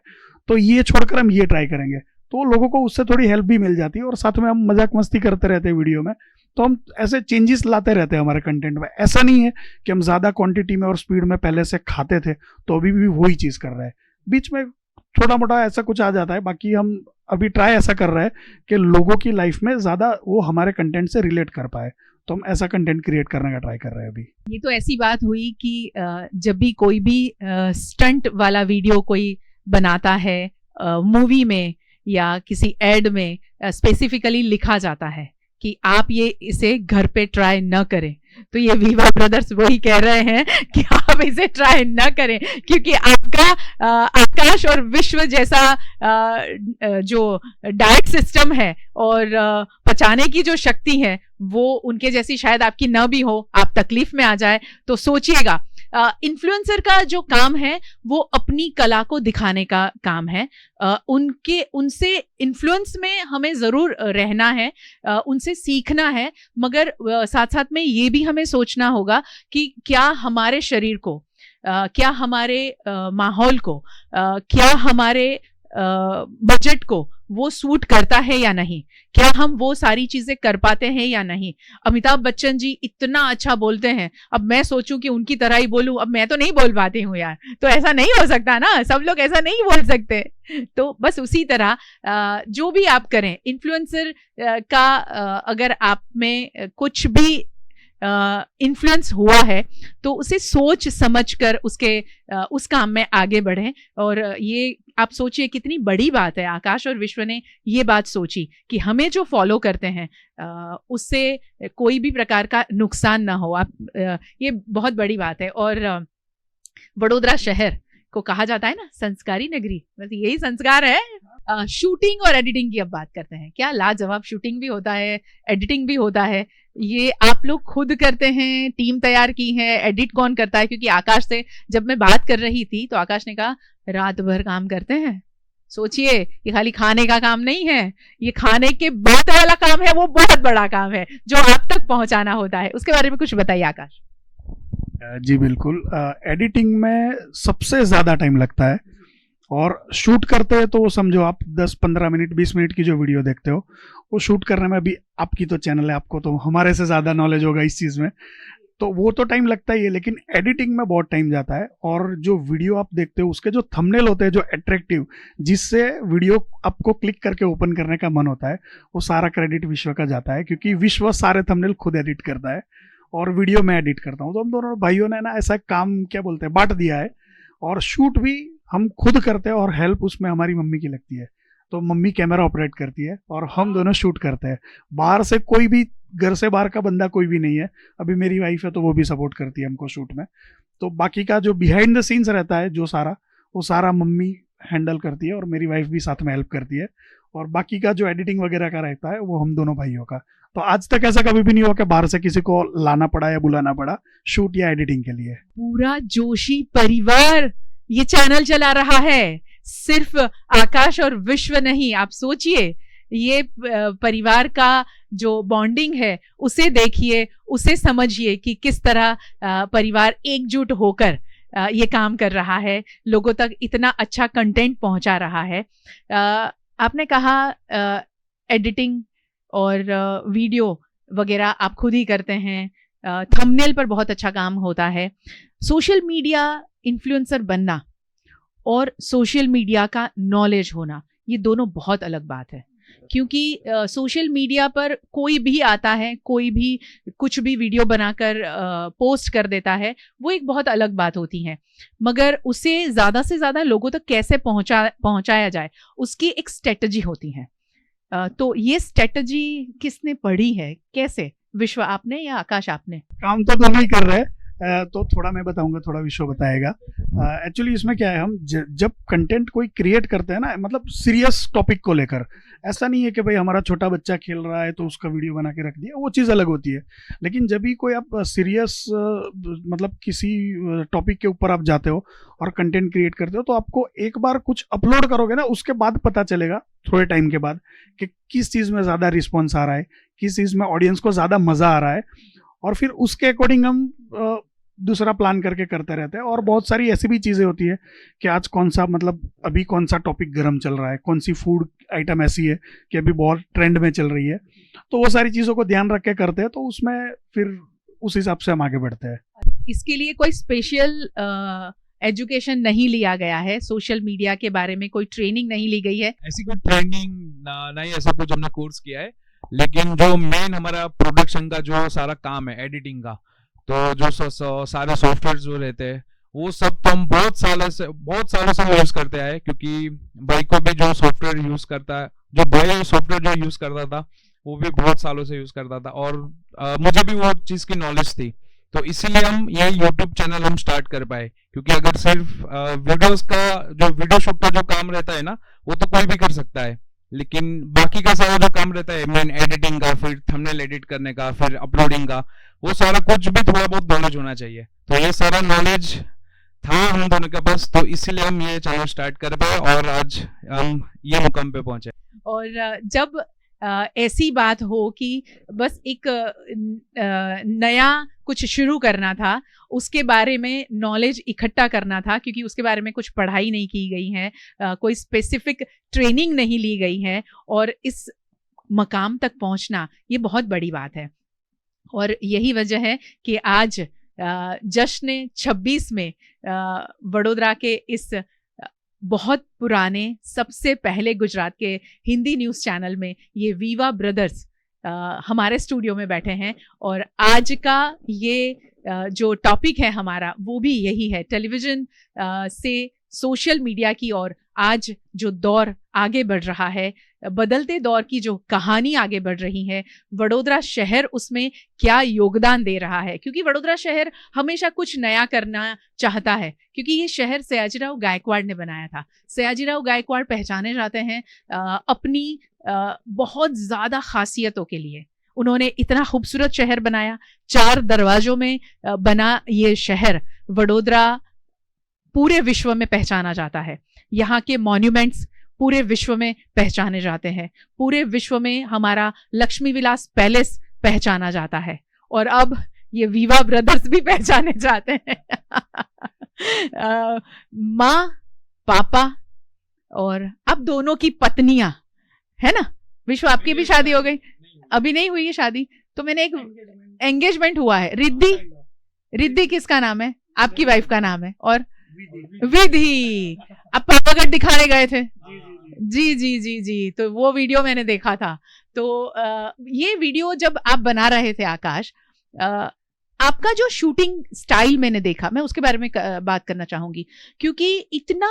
तो ये छोड़कर हम ये ट्राई करेंगे। तो लोगों को उससे थोड़ी हेल्प भी मिल जाती है, और साथ में हम मजाक मस्ती करते रहते हैं वीडियो में, तो हम ऐसे चेंजेस लाते रहते हैं हमारे कंटेंट में। ऐसा नहीं है कि हम ज़्यादा क्वांटिटी में और स्पीड में पहले से खाते थे तो अभी भी वही चीज़ कर रहे हैं, बीच में छोटा मोटा ऐसा कुछ आ जाता है। बाकी हम अभी ट्राई ऐसा कर रहे हैं कि लोगों की लाइफ में ज़्यादा वो हमारे कंटेंट से रिलेट कर पाए, तो हम ऐसा कंटेंट क्रिएट करने का ट्राई कर रहे हैं अभी। ये तो ऐसी बात हुई कि जब भी कोई भी स्टंट वाला वीडियो कोई बनाता है मूवी में या किसी एड में, स्पेसिफिकली लिखा जाता है कि आप ये इसे घर पे ट्राई न करें, तो ये वीवा ब्रदर्स वही कह रहे हैं कि आप इसे ट्राई न करें, क्योंकि आपका आकाश और विश्व जैसा जो डाइट सिस्टम है और पचाने की जो शक्ति है वो उनके जैसी शायद आपकी न भी हो, आप तकलीफ में आ जाए। तो सोचिएगा, इन्फ्लुएंसर का जो काम है वो अपनी कला को दिखाने का काम है। उनसे इन्फ्लुएंस में हमें जरूर रहना है, उनसे सीखना है, मगर साथ साथ में ये भी हमें सोचना होगा कि क्या हमारे शरीर को, क्या हमारे माहौल को, क्या हमारे बजट को वो सूट करता है या नहीं, क्या हम वो सारी चीजें कर पाते हैं या नहीं। अमिताभ बच्चन जी इतना अच्छा बोलते हैं, अब मैं सोचूं कि उनकी तरह ही बोलूं, अब मैं तो नहीं बोल पाती हूँ यार, तो ऐसा नहीं हो सकता ना, सब लोग ऐसा नहीं बोल सकते। तो बस उसी तरह जो भी आप करें, इन्फ्लुएंसर का अगर आप में कुछ भी इन्फ्लुएंस हुआ है तो उसे सोच समझ कर उस काम में आगे बढ़ें। और ये आप सोचिए कितनी बड़ी बात है, आकाश और विश्व ने ये बात सोची कि हमें जो फॉलो करते हैं उससे कोई भी प्रकार का नुकसान ना हो। ये बहुत बड़ी बात है। और वडोदरा शहर को कहा जाता है ना संस्कारी नगरी, बस यही संस्कार है। शूटिंग और एडिटिंग की अब बात करते हैं। क्या लाजवाब शूटिंग भी होता है, एडिटिंग भी होता है। ये आप लोग खुद करते हैं, टीम तैयार की है, एडिट कौन करता है? क्योंकि आकाश से जब मैं बात कर रही थी तो आकाश ने कहा रात भर काम करते हैं। सोचिए, ये खाली खाने का काम नहीं है, ये खाने के बाद वाला काम है, वो बहुत बड़ा काम है जो आप तक पहुंचाना होता है। उसके बारे में कुछ बताइए आकाश। जी बिल्कुल, एडिटिंग में सबसे ज़्यादा टाइम लगता है और शूट करते हैं तो समझो आप 10-15 मिनट 20 मिनट की जो वीडियो देखते हो वो शूट करने में भी, आपकी तो चैनल है, आपको तो हमारे से ज़्यादा नॉलेज होगा इस चीज़ में, तो वो तो टाइम लगता ही है, लेकिन एडिटिंग में बहुत टाइम जाता है। और जो वीडियो आप देखते हो उसके जो थंबनेल होते हैं जो अट्रैक्टिव, जिससे वीडियो आपको क्लिक करके ओपन करने का मन होता है, वो सारा क्रेडिट विश्व का जाता है, क्योंकि विश्व सारे थंबनेल खुद एडिट करता है और वीडियो मैं एडिट करता हूँ। तो हम दोनों भाइयों ने ना ऐसा काम, क्या बोलते हैं, बांट दिया है। और शूट भी हम खुद करते हैं और हेल्प उसमें हमारी मम्मी की लगती है, तो मम्मी कैमरा ऑपरेट करती है और हम दोनों शूट करते हैं। बाहर से कोई भी, घर से बाहर का बंदा कोई भी नहीं है। अभी मेरी वाइफ है तो वो भी सपोर्ट करती है हमको शूट में। तो बाकी का जो बिहाइंड द सीन्स रहता है जो सारा, वो सारा मम्मी हैंडल करती है और मेरी वाइफ भी साथ में हेल्प करती है। और बाकी का जो एडिटिंग वगैरह का रहता है वो हम दोनों भाइयों का। तो आज तक ऐसा कभी भी नहीं हुआ कि बाहर से किसी को लाना पड़ा या बुलाना पड़ा शूट या एडिटिंग के लिए। पूरा जोशी परिवार ये चैनल चला रहा है, सिर्फ आकाश और विश्व नहीं। आप सोचिए, ये परिवार का जो बॉन्डिंग है उसे देखिए, उसे समझिए कि किस तरह परिवार एकजुट होकर ये काम कर रहा है, लोगों तक इतना अच्छा कंटेंट पहुंचा रहा है। आपने कहा एडिटिंग और वीडियो वगैरह आप खुद ही करते हैं, थंबनेल पर बहुत अच्छा काम होता है। सोशल मीडिया इन्फ्लुएंसर बनना और सोशल मीडिया का नॉलेज होना, ये दोनों बहुत अलग बात है। क्योंकि सोशल मीडिया पर कोई भी आता है, कोई भी कुछ भी वीडियो बनाकर पोस्ट कर देता है, वो एक बहुत अलग बात होती है। मगर उसे ज़्यादा से ज़्यादा लोगों तक कैसे पहुंचाया जाए, उसकी एक स्ट्रेटजी होती है। तो ये स्ट्रेटजी किसने पढ़ी है, कैसे? विश्व आपने या आकाश आपने? काम तो दोनों ही कर रहे हैं, तो थोड़ा मैं बताऊंगा, थोड़ा विश्व बताएगा। एक्चुअली इसमें क्या है, हम जब कंटेंट कोई क्रिएट करते हैं ना, मतलब सीरियस टॉपिक को लेकर, ऐसा नहीं है कि भाई हमारा छोटा बच्चा खेल रहा है तो उसका वीडियो बना के रख दिया, वो चीज़ अलग होती है। लेकिन जब भी कोई आप सीरियस मतलब किसी टॉपिक के ऊपर आप जाते हो और कंटेंट क्रिएट करते हो, तो आपको एक बार कुछ अपलोड करोगे ना, उसके बाद पता चलेगा थोड़े टाइम के बाद कि किस चीज़ में ज़्यादा रिस्पॉन्स आ रहा है, किस चीज़ में ऑडियंस को ज़्यादा मज़ा आ रहा है, और फिर उसके अकॉर्डिंग हम दूसरा प्लान करके करते रहते हैं। और बहुत सारी ऐसी भी चीज़ें होती है कि आज कौन सा मतलब अभी कौन सा टॉपिक गर्म चल रहा है, कौन सी फूड आइटम ऐसी है कि अभी बहुत ट्रेंड में चल रही है, तो वो सारी चीज़ों को ध्यान रख के करते हैं, तो उसमें फिर उस हिसाब से हम आगे बढ़ते हैं। इसके लिए कोई स्पेशल एजुकेशन नहीं लिया गया है, सोशल मीडिया के बारे में कोई ट्रेनिंग नहीं ली गई है? ऐसी कोई ट्रेनिंग नहीं, ऐसा कुछ हमने कोर्स किया है, लेकिन जो मेन हमारा प्रोडक्शन का जो सारा काम है, एडिटिंग का, तो जो सारे सॉफ्टवेयर जो रहते हैं वो सब तो हम बहुत सालों से यूज करते आए, क्योंकि भाई को भी जो सॉफ्टवेयर यूज करता है, जो भाई सॉफ्टवेयर जो यूज करता था वो भी बहुत सालों से यूज करता था, और मुझे भी वो चीज की नॉलेज थी, तो इसीलिए हम ये यूट्यूब चैनल हम स्टार्ट कर पाए। क्योंकि अगर सिर्फ वीडियोस का जो वीडियो शूट का जो काम रहता है ना, वो तो कोई भी कर सकता है, लेकिन बाकी का सारा जो काम रहता है, मेन एडिटिंग का, फिर थंबनेल एडिट करने का, फिर अपलोडिंग का, वो सारा कुछ भी थोड़ा बहुत नॉलेज होना चाहिए। तो ये सारा नॉलेज था हम दोनों के पास, तो इसीलिए हम ये चैनल स्टार्ट कर पाए और आज हम ये मुकाम पे पहुंचे। और जब ऐसी बात हो कि बस एक नया कुछ शुरू करना था, उसके बारे में नॉलेज इकट्ठा करना था, क्योंकि उसके बारे में कुछ पढ़ाई नहीं की गई है, कोई स्पेसिफिक ट्रेनिंग नहीं ली गई है, और इस मकाम तक पहुंचना ये बहुत बड़ी बात है। और यही वजह है कि आज जश्न 26 में वडोदरा के इस बहुत पुराने, सबसे पहले गुजरात के हिंदी न्यूज़ चैनल में ये वीवा ब्रदर्स हमारे स्टूडियो में बैठे हैं, और आज का ये जो टॉपिक है हमारा वो भी यही है, टेलीविज़न से सोशल मीडिया की ओर आज जो दौर आगे बढ़ रहा है, बदलते दौर की जो कहानी आगे बढ़ रही है, वडोदरा शहर उसमें क्या योगदान दे रहा है, क्योंकि वडोदरा शहर हमेशा कुछ नया करना चाहता है, क्योंकि ये शहर सयाजीराव गायकवाड़ ने बनाया था। सयाजीराव गायकवाड़ पहचाने जाते हैं अपनी बहुत ज़्यादा खासियतों के लिए। उन्होंने इतना खूबसूरत शहर बनाया, 4 दरवाजों में बना ये शहर वडोदरा पूरे विश्व में पहचाना जाता है। यहाँ के मॉन्यूमेंट्स पूरे विश्व में पहचाने जाते हैं, पूरे विश्व में हमारा लक्ष्मी विलास पैलेस पहचाना जाता है, और अब ये वीवा ब्रदर्स भी पहचाने जाते हैं। माँ, पापा और अब दोनों की पत्नियां, है ना? विश्व, आपकी भी शादी हो गई? अभी नहीं हुई है शादी, तो मैंने एक एंगेजमेंट हुआ है। रिद्धि किसका नाम है? आपकी वाइफ का नाम है। और विधि, अब पावागढ़ दिखाने गए थे। जी जी जी जी, तो वो वीडियो मैंने देखा था। तो ये वीडियो जब आप बना रहे थे आकाश, आपका जो शूटिंग स्टाइल मैंने देखा, मैं उसके बारे में बात करना चाहूंगी, क्योंकि इतना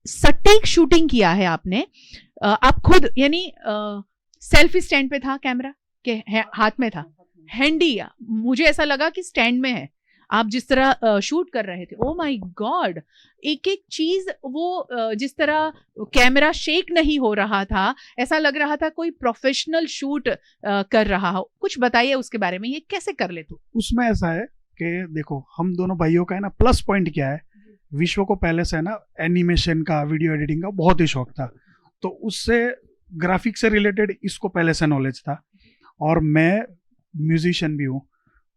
सटीक शूटिंग किया है आपने। आप खुद, यानी सेल्फी स्टैंड पे था कैमरा के हाथ में था, हैंडी, मुझे ऐसा लगा कि स्टैंड में है। आप जिस तरह शूट कर रहे थे, ओ माय गॉड, एक एक चीज, वो जिस तरह कैमरा शेक नहीं हो रहा था, ऐसा लग रहा था कोई प्रोफेशनल शूट कर रहा हो। कुछ बताइए उसके बारे में, ये कैसे कर लेते? उसमें ऐसा है कि देखो, हम दोनों भाइयों का है ना, प्लस पॉइंट क्या है, विश्व को पहले से है ना एनिमेशन का, वीडियो एडिटिंग का बहुत ही शौक था, तो उससे ग्राफिक से रिलेटेड इसको पहले से नॉलेज था, और मैं म्यूजिशियन भी हूँ,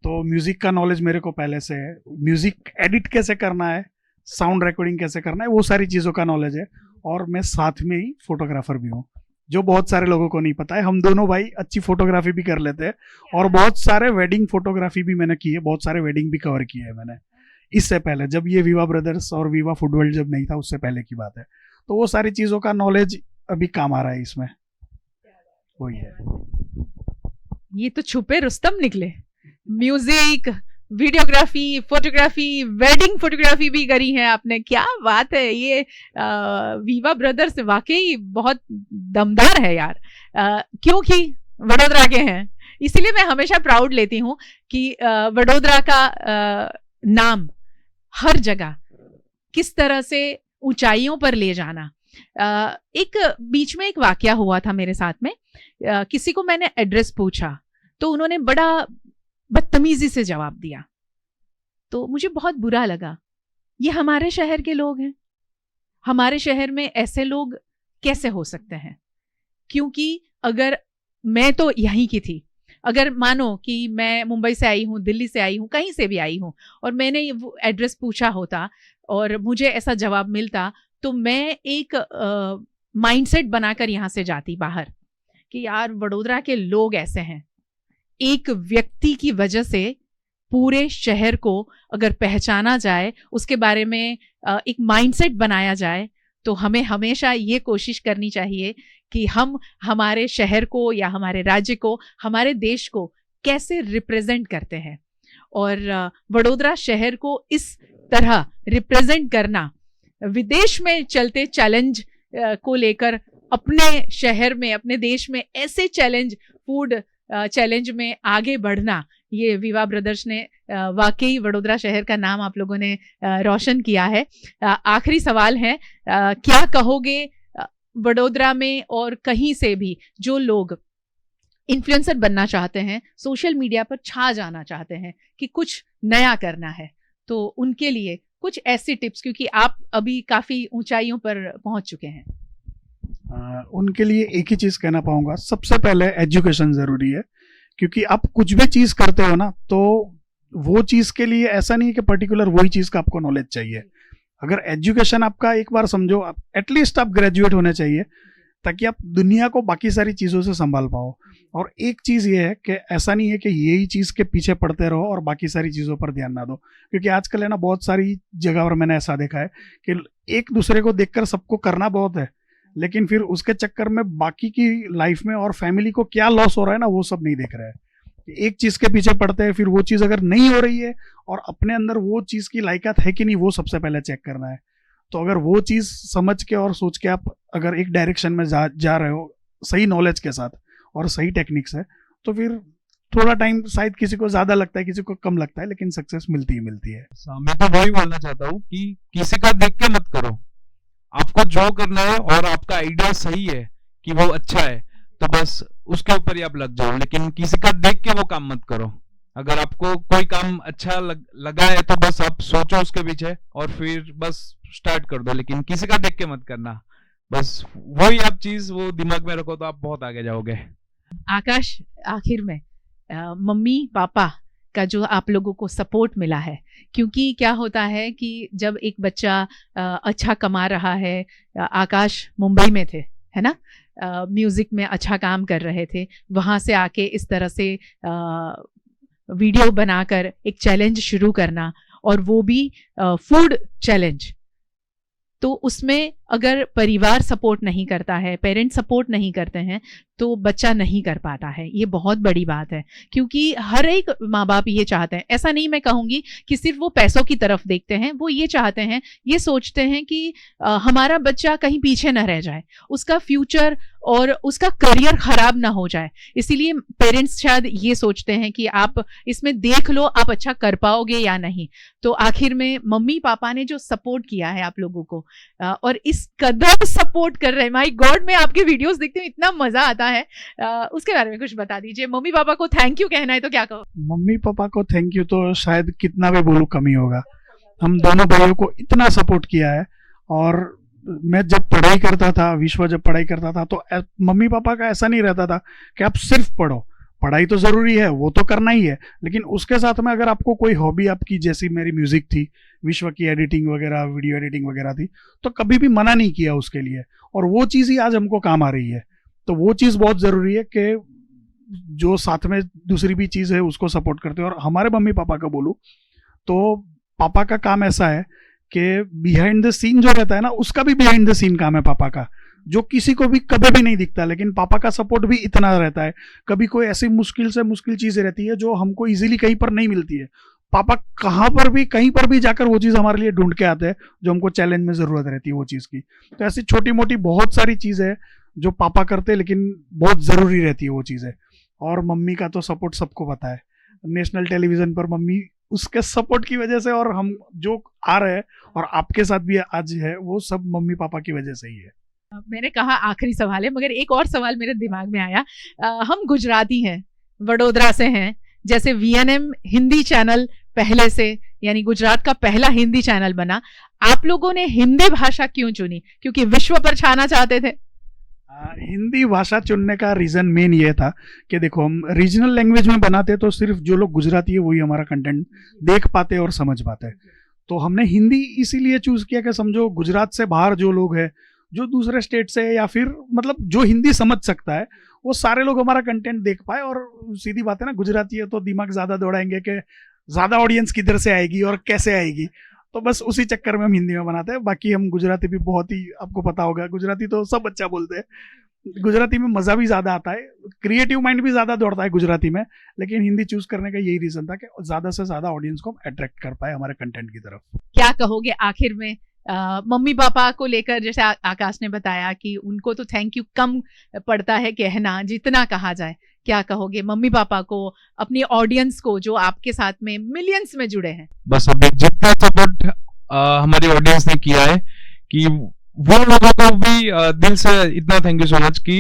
तो म्यूजिक का नॉलेज मेरे को पहले से है। म्यूजिक एडिट कैसे करना है, साउंड रिकॉर्डिंग कैसे करना है, वो सारी चीज़ों का नॉलेज है। और मैं साथ में ही फोटोग्राफर भी हूँ, जो बहुत सारे लोगों को नहीं पता है। हम दोनों भाई अच्छी फोटोग्राफी भी कर लेते हैं, और बहुत सारे वेडिंग फोटोग्राफी भी मैंने की है, बहुत सारे वेडिंग भी कवर किए हैं मैंने इससे पहले, जब ये वीवा ब्रदर्स और वीवा फूड वर्ल्ड जब नहीं था, उससे पहले की बात है। तो वो सारी चीज़ों का नॉलेज अभी काम आ रहा है इसमें, वही है। ये तो छुपे रुस्तम निकले। Music, videography, photography, wedding photography भी करी है आपने, क्या बात है। ये वीवा ब्रदर्स वाकई बहुत दमदार है यार, क्योंकि वडोदरा के हैं, इसीलिए मैं हमेशा प्राउड लेती हूँ कि वडोदरा का नाम हर जगह किस तरह से ऊंचाइयों पर ले जाना। एक बीच में एक वाकया हुआ था मेरे साथ में, किसी को मैंने एड्रेस पूछा, तो उन्होंने बड़ा बदतमीजी से जवाब दिया, तो मुझे बहुत बुरा लगा। ये हमारे शहर के लोग हैं, हमारे शहर में ऐसे लोग कैसे हो सकते हैं? क्योंकि अगर मैं तो यहीं की थी, अगर मानो कि मैं मुंबई से आई हूँ, दिल्ली से आई हूँ, कहीं से भी आई हूँ, और मैंने वो एड्रेस पूछा होता और मुझे ऐसा जवाब मिलता, तो मैं एक माइंडसेट बनाकर यहाँ से जाती बाहर कि यार वडोदरा के लोग ऐसे हैं। एक व्यक्ति की वजह से पूरे शहर को अगर पहचाना जाए, उसके बारे में एक माइंडसेट बनाया जाए, तो हमें हमेशा ये कोशिश करनी चाहिए कि हम हमारे शहर को या हमारे राज्य को, हमारे देश को कैसे रिप्रेजेंट करते हैं। और वडोदरा शहर को इस तरह रिप्रेजेंट करना, विदेश में चलते चैलेंज को लेकर अपने शहर में, अपने देश में ऐसे चैलेंज, फूड चैलेंज में आगे बढ़ना, ये विवा ब्रदर्स ने वाकई वडोदरा शहर का नाम आप लोगों ने रोशन किया है। आखिरी सवाल है, क्या कहोगे वडोदरा में और कहीं से भी जो लोग इन्फ्लुएंसर बनना चाहते हैं, सोशल मीडिया पर छा जाना चाहते हैं कि कुछ नया करना है, तो उनके लिए कुछ ऐसी टिप्स, क्योंकि आप अभी काफी ऊंचाइयों पर पहुंच चुके हैं। उनके लिए एक ही चीज कहना पाऊंगा, सबसे पहले एजुकेशन जरूरी है, क्योंकि आप कुछ भी चीज करते हो ना, तो वो चीज के लिए ऐसा नहीं है कि पर्टिकुलर वही चीज का आपको नॉलेज चाहिए। अगर एजुकेशन आपका एक बार समझो, एटलीस्ट आप ग्रेजुएट होने चाहिए, ताकि आप दुनिया को बाकी सारी चीजों से संभाल पाओ। और एक चीज ये है कि ऐसा नहीं है कि यही चीज के पीछे पड़ते रहो और बाकी सारी चीजों पर ध्यान ना दो, क्योंकि आजकल है ना बहुत सारी जगह पर मैंने ऐसा देखा है कि एक दूसरे को देखकर सबको करना बहुत है, लेकिन फिर उसके चक्कर में बाकी की लाइफ में और फैमिली को क्या लॉस हो रहा है ना, वो सब नहीं देख रहे हैं। एक चीज के पीछे पड़ते हैं, फिर वो चीज अगर नहीं हो रही है और अपने अंदर वो चीज की लायकात है कि नहीं, वो सबसे पहले चेक करना है। तो अगर वो चीज समझ के और सोच के आप अगर एक डायरेक्शन में जा रहे हो सही नॉलेज के साथ और सही टेक्निक्स है, तो फिर थोड़ा टाइम शायद किसी को ज्यादा लगता है, किसी को कम लगता है, लेकिन सक्सेस मिलती ही मिलती है। मैं तो वही बोलना चाहता हूँ कि किसी का देख के मत करो, आपको जो करना है और आपका आइडिया सही है कि वो अच्छा है, तो बस उसके ऊपर ही आप लग जाओ, लेकिन किसी का देख के वो काम मत करो। अगर आपको कोई काम अच्छा लगा है तो बस आप सोचो उसके पीछे और फिर बस स्टार्ट कर दो, लेकिन किसी का देख के मत करना। बस वही आप चीज वो दिमाग में रखो तो आप बहुत आगे जाओगे। आकाश, आखिर में मम्मी पापा का जो आप लोगों को सपोर्ट मिला है, क्योंकि क्या होता है कि जब एक बच्चा अच्छा कमा रहा है, आकाश मुंबई में थे, है ना, म्यूजिक में अच्छा काम कर रहे थे, वहाँ से आके इस तरह से वीडियो बनाकर एक चैलेंज शुरू करना, और वो भी फूड चैलेंज, तो उसमें अगर परिवार सपोर्ट नहीं करता है, पेरेंट्स सपोर्ट नहीं करते हैं, तो बच्चा नहीं कर पाता है। ये बहुत बड़ी बात है, क्योंकि हर एक माँ बाप ये चाहते हैं, ऐसा नहीं मैं कहूँगी कि सिर्फ वो पैसों की तरफ देखते हैं, वो ये चाहते हैं, ये सोचते हैं कि हमारा बच्चा कहीं पीछे न रह जाए, उसका फ्यूचर और उसका करियर खराब ना हो जाए। इसीलिए पेरेंट्स शायद ये सोचते हैं कि आप इसमें देख लो आप अच्छा कर पाओगे या नहीं। तो आखिर में मम्मी पापा ने जो सपोर्ट किया है आप लोगों को, और इस कदर सपोर्ट कर रहे हैं, माय गॉड, मैं आपके वीडियोस देखती हूँ, इतना मजा आता है, उसके बारे में कुछ बता दीजिए। मम्मी पापा को थैंक यू कहना है तो क्या कहो? मम्मी पापा को थैंक यू तो शायद कितना भी बोलूं कमी होगा। हम दोनों भाइयों को इतना सपोर्ट किया है, और मैं जब पढ़ाई करता था, विश्व जब पढ़ाई करता था, तो मम्मी पापा का ऐसा नहीं रहता था कि आप सिर्फ पढ़ो, पढ़ाई तो जरूरी है, वो तो करना ही है, लेकिन उसके साथ में अगर आपको कोई हॉबी आपकी, जैसी मेरी म्यूजिक थी, विश्व की एडिटिंग वगैरह, वीडियो एडिटिंग वगैरह थी, तो कभी भी मना नहीं किया उसके लिए, और वो चीज ही आज हमको काम आ रही है। तो वो चीज बहुत जरूरी है कि जो साथ में दूसरी भी चीज है उसको सपोर्ट करते हैं। और हमारे मम्मी पापा का बोलूं तो पापा का काम ऐसा है कि बिहाइंड द सीन जो रहता है ना, उसका भी बिहाइंड द सीन काम है पापा का, जो किसी को भी कभी भी नहीं दिखता, लेकिन पापा का सपोर्ट भी इतना रहता है। कभी कोई ऐसी मुश्किल से मुश्किल चीजें रहती है जो हमको इजीली कहीं पर नहीं मिलती है, पापा कहाँ पर भी कहीं पर भी जाकर वो चीज हमारे लिए ढूंढ के आते हैं जो हमको चैलेंज में जरूरत रहती है वो चीज की। तो ऐसी छोटी मोटी बहुत सारी चीजें है जो पापा करते हैं, लेकिन बहुत जरूरी रहती है वो चीजें। और मम्मी का तो सपोर्ट सबको पता है, नेशनल टेलीविजन पर मम्मी, उसके सपोर्ट की वजह से, और हम जो आ रहे हैं और आपके साथ भी आज है, वो सब मम्मी पापा की वजह से ही है। मैंने कहा आखिरी सवाल है, मगर एक और सवाल मेरे दिमाग में आया। हम गुजराती हैं, वडोदरा से हैं, जैसे VNM हिंदी चैनल पहले से, यानी गुजरात का पहला हिंदी चैनल बना, आप लोगों ने हिंदी भाषा क्यों चुनी? क्योंकि विश्व पर छाना चाहते थे? हिंदी भाषा चुनने का रीजन मेन ये था कि देखो, हम रीजनल लैंग्वेज में बनाते तो सिर्फ जो लोग गुजराती है वही हमारा कंटेंट देख पाते और समझ पाते। तो हमने हिंदी इसीलिए चूज किया कि समझो गुजरात से बाहर जो लोग हैं, जो दूसरे स्टेट से है, या फिर मतलब जो हिंदी समझ सकता है, वो सारे लोग हमारा कंटेंट देख पाए। और सीधी बात है ना, गुजराती है तो दिमाग ज्यादा दौड़ाएंगे कि ज्यादा ऑडियंस किधर से आएगी और कैसे आएगी, तो बस उसी चक्कर में हम हिंदी में बनाते हैं। बाकी हम गुजराती भी बहुत ही, आपको पता होगा, गुजराती तो सब अच्छा बोलते हैं, गुजराती में मजा भी ज्यादा आता है, क्रिएटिव माइंड भी ज्यादा दौड़ता है गुजराती में। लेकिन हिंदी चूज करने का यही रीजन था कि ज्यादा से ज्यादा ऑडियंस को हम अट्रैक्ट कर पाए हमारे कंटेंट की तरफ। क्या कहोगे आखिर में मम्मी पापा को लेकर? जैसे आकाश ने बताया कि उनको तो थैंक यू कम पड़ता है कहना जितना कहा जाए, क्या कहोगे मम्मी पापा को, अपनी ऑडियंस को जो आपके साथ में मिलियंस में जुड़े हैं? बस अभी जितना सपोर्ट हमारी ऑडियंस ने किया है कि वो लोगों को भी दिल से इतना थैंक यू सो मच कि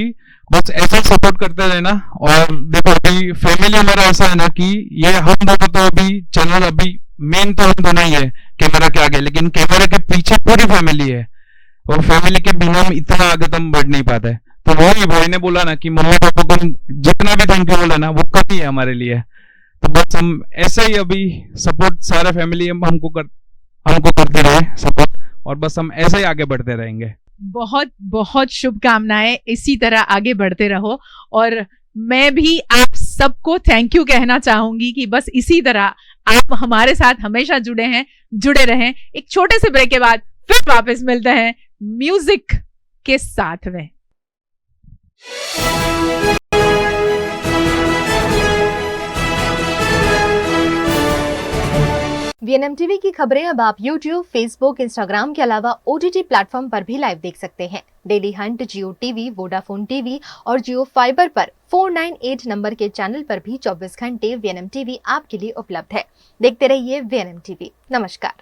बस ऐसा सपोर्ट करते रहना। और देखो अभी फैमिली हमारा ऐसा है ना कि ये हम दोनों तो अभी चैनल, अभी मेन तो हम दोनों ही है कैमरा के आगे, लेकिन कैमरा के पीछे पूरी फैमिली है और फैमिली के बिना हम इतना आगे तो हम बढ़ नहीं पाते। तो वही भाई ने बोला ना कि मम्मी पापा को जितना भी थैंक यू बोला ना वो कम ही है हमारे लिए। तो बस हम ऐसा ही अभी सपोर्ट सारे फैमिली हमको करते रहे सपोर्ट, और बस हम ऐसे ही आगे बढ़ते रहेंगे। बहुत बहुत शुभकामनाएं, इसी तरह आगे बढ़ते रहो। और मैं भी आप सबको थैंक यू कहना चाहूंगी कि बस इसी तरह आप हमारे साथ हमेशा जुड़े रहें। एक छोटे से ब्रेक के बाद फिर वापस मिलते हैं म्यूजिक के साथ में। VNM टीवी की खबरें अब आप YouTube, Facebook, Instagram के अलावा OTT प्लेटफॉर्म पर भी लाइव देख सकते हैं। डेली हंट, जियो टीवी, वोडाफोन टीवी और जियो फाइबर पर 498 नंबर के चैनल पर भी 24 घंटे VNM टीवी आपके लिए उपलब्ध है। देखते रहिए VNM टीवी। नमस्कार।